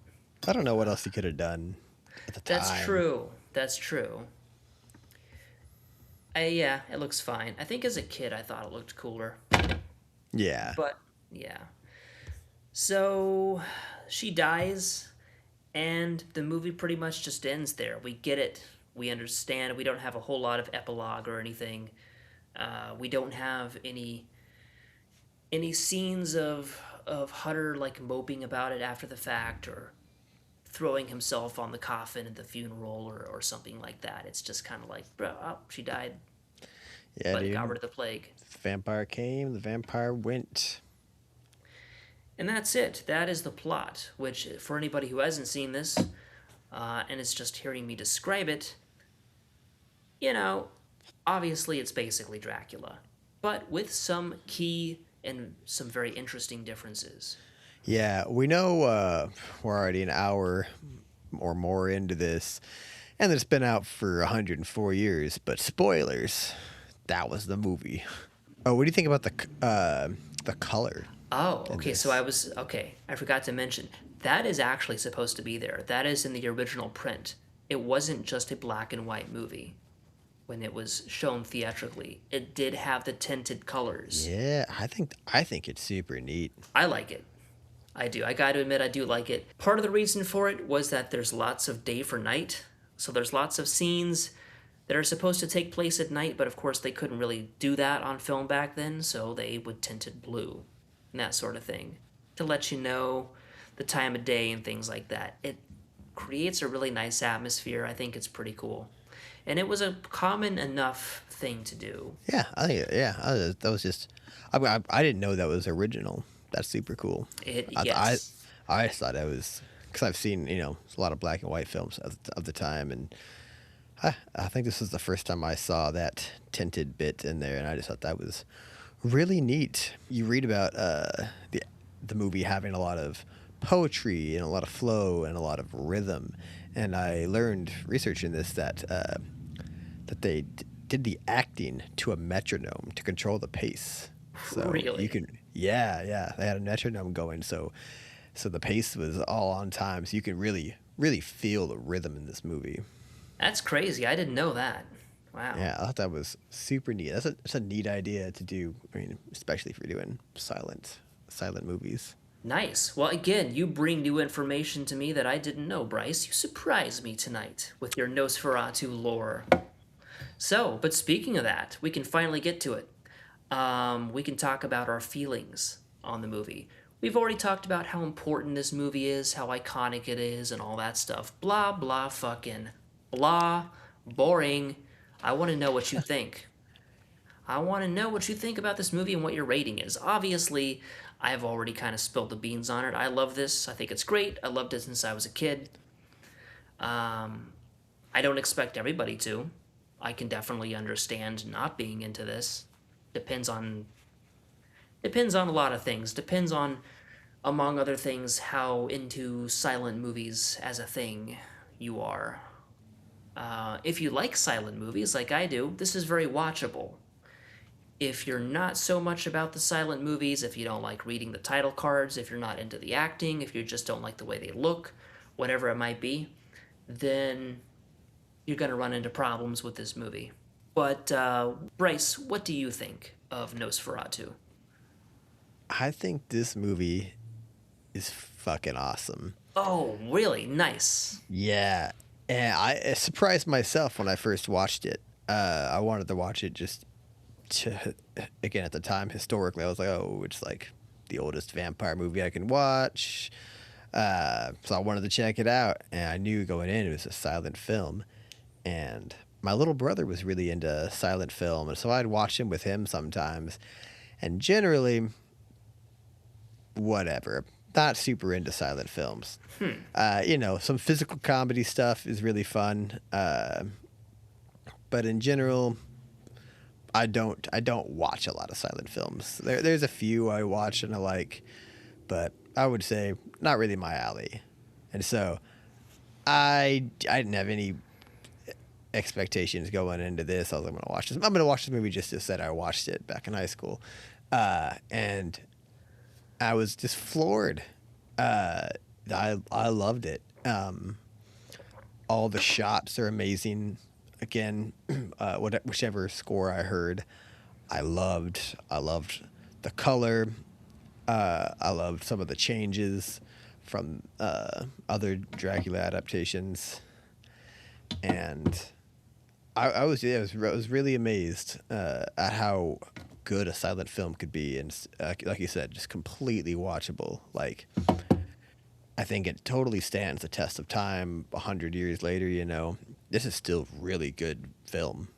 I don't know what else he could have done at the time. That's true. That's true. Yeah, it looks fine. I think as a kid I thought it looked cooler. Yeah. But, yeah. So, she dies, and the movie pretty much just ends there. We get it. We understand. We don't have a whole lot of epilogue or anything. We don't have any scenes of Hutter, like, moping about it after the fact, or throwing himself on the coffin at the funeral or something like that. It's just kind of like, bro, oh, she died. Yeah, But dude. got rid of the plague. The vampire came, the vampire went. And that's it. That is the plot, which, for anybody who hasn't seen this, and is just hearing me describe it, obviously it's basically Dracula, but with some key and some very interesting differences. Yeah, we know we're already an hour or more into this, and it's been out for 104 years, but spoilers, that was the movie. Oh, what do you think about the color? Oh, okay, so I forgot to mention, that is actually supposed to be there. That is in the original print. It wasn't just a black and white movie when it was shown theatrically. It did have the tinted colors. Yeah, I think it's super neat. I like it. I do. I got to admit, I do like it. Part of the reason for it was that there's lots of day for night. So there's lots of scenes that are supposed to take place at night, but of course they couldn't really do that on film back then, so they would tint it blue and that sort of thing to let you know the time of day and things like that. It creates a really nice atmosphere. I think it's pretty cool. And it was a common enough thing to do. Yeah, I think that was just I didn't know that was original. That's super cool. Yes. I thought that was because I've seen a lot of black and white films of the time, and I think this was the first time I saw that tinted bit in there, and I just thought that was really neat. You read about the movie having a lot of poetry and a lot of flow and a lot of rhythm, and I learned researching this that they did the acting to a metronome to control the pace. So really? you can, yeah, they had a metronome going, so the pace was all on time, so you can really feel the rhythm in this movie. That's crazy. I didn't know that. Wow. Yeah, I thought that was super neat. That's a neat idea to do. I mean, especially if you're doing silent movies. Nice. Well, again, you bring new information to me that I didn't know, Bryce. You surprised me tonight with your Nosferatu lore. So, but speaking of that, we can finally get to it. We can talk about our feelings on the movie. We've already talked about how important this movie is, how iconic it is, and all that stuff. Blah, blah, fucking blah. Boring. I want to know what you think. I want to know what you think about this movie and what your rating is. Obviously, I've already kind of spilled the beans on it. I love this. I think it's great. I loved it since I was a kid. I don't expect everybody to. I can definitely understand not being into this. Depends on a lot of things. Depends on, among other things, how into silent movies as a thing you are. If you like silent movies like I do, this is very watchable. If you're not so much about the silent movies, if you don't like reading the title cards, if you're not into the acting, if you just don't like the way they look, whatever it might be, then you're going to run into problems with this movie. But, Bryce, what do you think of Nosferatu? I think this movie is fucking awesome. Oh, really? Nice. Yeah. And I surprised myself when I first watched it. I wanted to watch it just to, again, at the time, historically, I was like, oh, it's like the oldest vampire movie I can watch. So I wanted to check it out. And I knew going in it was a silent film. And my little brother was really into silent film. And so I'd watch him with him sometimes. And generally, whatever. Not super into silent films. Some physical comedy stuff is really fun. But in general, I don't watch a lot of silent films. There's a few I watch and I like, but I would say not really my alley. And so I didn't have any expectations going into this. I was like, I'm gonna watch this movie just to say I watched it back in high school. And I was just floored. I loved it. All the shots are amazing. Again, whichever score I heard, I loved. I loved the color. I loved some of the changes from other Dracula adaptations, and I was really amazed at how good a silent film could be, and like you said, just completely watchable. Like, I think it totally stands the test of time. 100 years later, this is still really good film.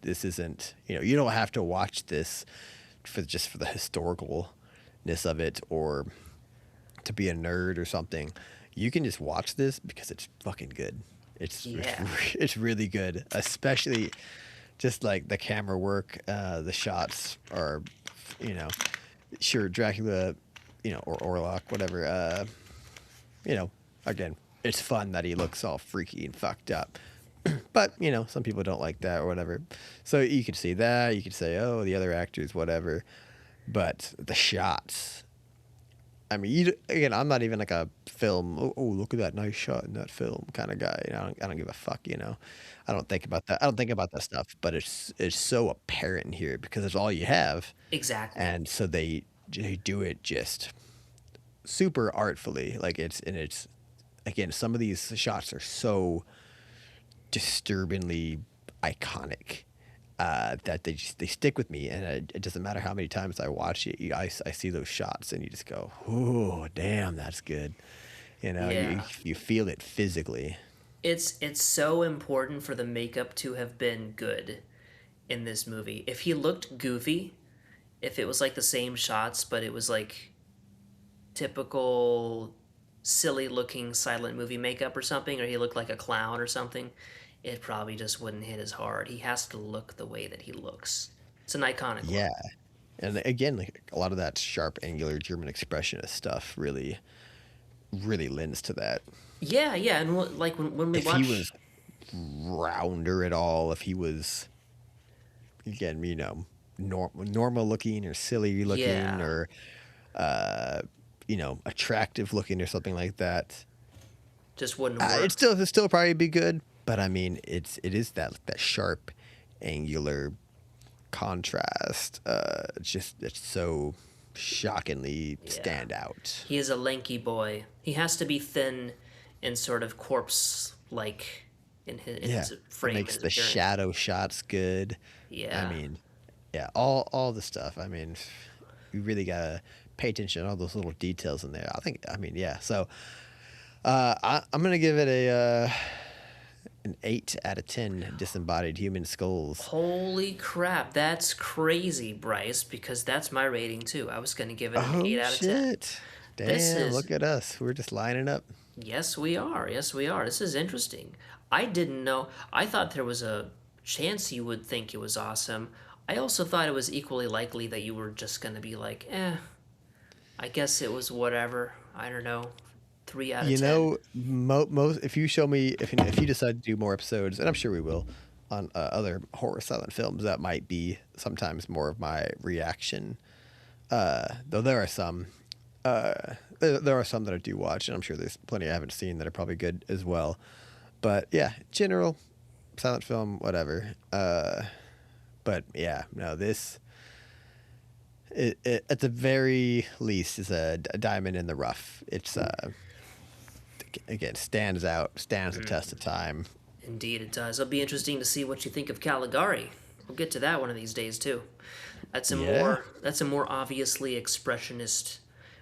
This isn't, you don't have to watch this for the historicalness of it or to be a nerd or something. You can just watch this because it's fucking good. It's really good, especially just like the camera work. The shots are, sure, Dracula, or Orlok, whatever. Again, it's fun that he looks all freaky and fucked up. But, some people don't like that or whatever. So you could see that. You could say, oh, the other actors, whatever. But the shots. I mean, again, I'm not even like a film, oh, look at that nice shot in that film kind of guy. I don't give a fuck, I don't think about that. I don't think about that stuff. But it's so apparent here because it's all you have. Exactly. And so they do it just super artfully. Like it's again, some of these shots are so disturbingly iconic that they stick with me, and it doesn't matter how many times I watch it. I see those shots and you just go, oh damn, that's good. You feel it physically. It's so important for the makeup to have been good in this movie. If he looked goofy, if it was like the same shots but it was like typical silly looking silent movie makeup or something, or he looked like a clown or something, it probably just wouldn't hit as hard. He has to look the way that he looks. It's an iconic Yeah. Look. And again, like a lot of that sharp, angular German expressionist stuff really, really lends to that. Yeah, and like when we watch, if he was rounder at all, if he was, again, normal looking or silly looking or attractive looking or something like that, just wouldn't work. It'd still probably be good, but I mean, it is that sharp, angular contrast. It's so shockingly stand out. He is a lanky boy. He has to be thin and sort of corpse-like in his frame. It makes the shadow shots good. Yeah. I mean, yeah, all the stuff. I mean, you really gotta pay attention to all those little details in there. I mean, yeah. So, I'm gonna give it an 8 out of 10 disembodied human skulls. Holy crap, that's crazy, Bryce, because that's my rating too. I was going to give it an 8 out of 10. Damn, look at us. We're just lining up. Yes, we are. Yes, we are. This is interesting. I didn't know. I thought there was a chance you would think it was awesome. I also thought it was equally likely that you were just going to be like, I guess it was whatever. I don't know. 3 out of 10. You know, most if you show me if you decide to do more episodes, and I'm sure we will, on other horror silent films, that might be sometimes more of my reaction. Though there are some that I do watch, and I'm sure there's plenty I haven't seen that are probably good as well. But yeah, general silent film, whatever. But yeah, no, this it at the very least is a diamond in the rough. It's again, stands the test of time. Indeed it does. It'll be interesting to see what you think of Caligari. We'll get to that one of these days too. That's a more obviously expressionist,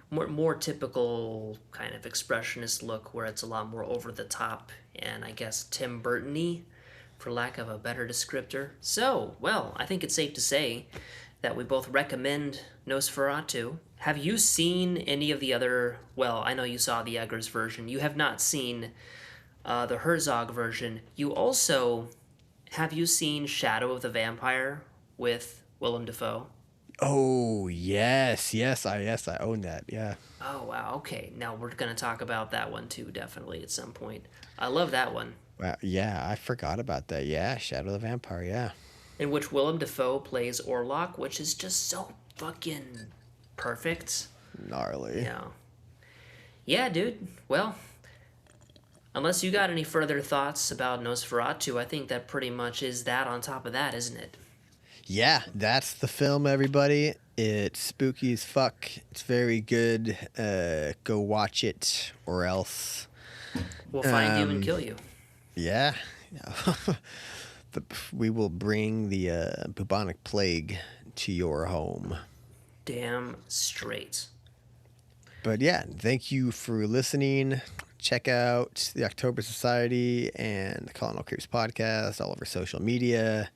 more typical kind of expressionist look, where it's a lot more over the top and I guess Tim Burton-y, for lack of a better descriptor. So, well, I think it's safe to say that we both recommend Nosferatu. Have you seen any of the other... Well, I know you saw the Eggers version. You have not seen the Herzog version. Have you seen Shadow of the Vampire with Willem Dafoe? Oh, yes, I own that, yeah. Oh, wow, okay. Now we're going to talk about that one too, definitely, at some point. I love that one. Wow, yeah, I forgot about that. Yeah, Shadow of the Vampire, yeah. In which Willem Dafoe plays Orlok, which is just so fucking perfect. Gnarly. Yeah. Yeah, dude. Well, unless you got any further thoughts about Nosferatu, I think that pretty much is that on top of that, isn't it? Yeah, that's the film, everybody. It's spooky as fuck. It's very good. Go watch it, or else... We'll find you and kill you. Yeah. We will bring the bubonic plague to your home. Damn straight. But yeah, thank you for listening. Check out the October Society and the Colin Creeps podcast, all over social media.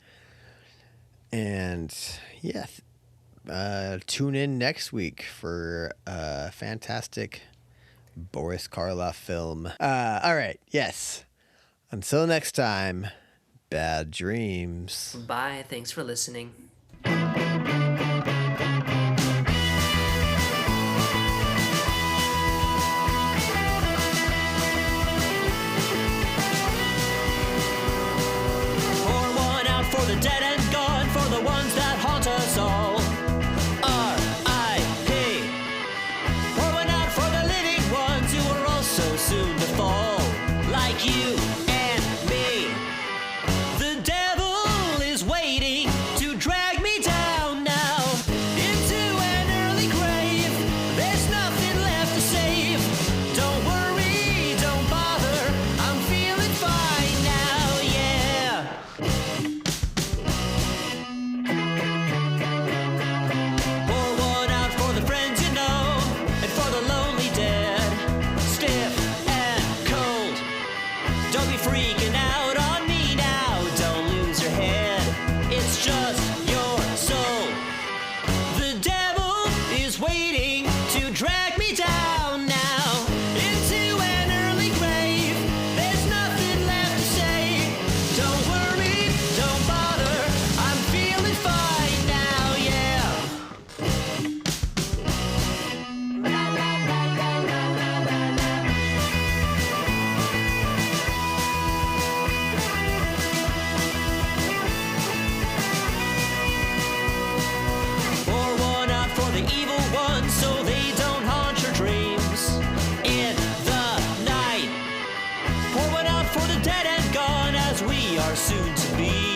And yeah, tune in next week for a fantastic Boris Karloff film. All right, yes. Until next time, bad dreams. Bye. Thanks for listening. For the dead and gone, for the ones that haunt us all. R.I.P. Pour one out for the living ones who are also soon to fall, like you and me. The devil is waiting to drag me down now into an early grave. There's nothing left to save. Don't worry, don't bother, I'm feeling fine now, yeah. Freaking out on me now, don't lose your head, it's just your soul. The devil is waiting to drag me down now into an early grave. There's nothing left to say. Don't worry, don't bother, I'm feeling fine now, yeah. So they don't haunt your dreams in the night. Pour one out for the dead and gone, as we are soon to be.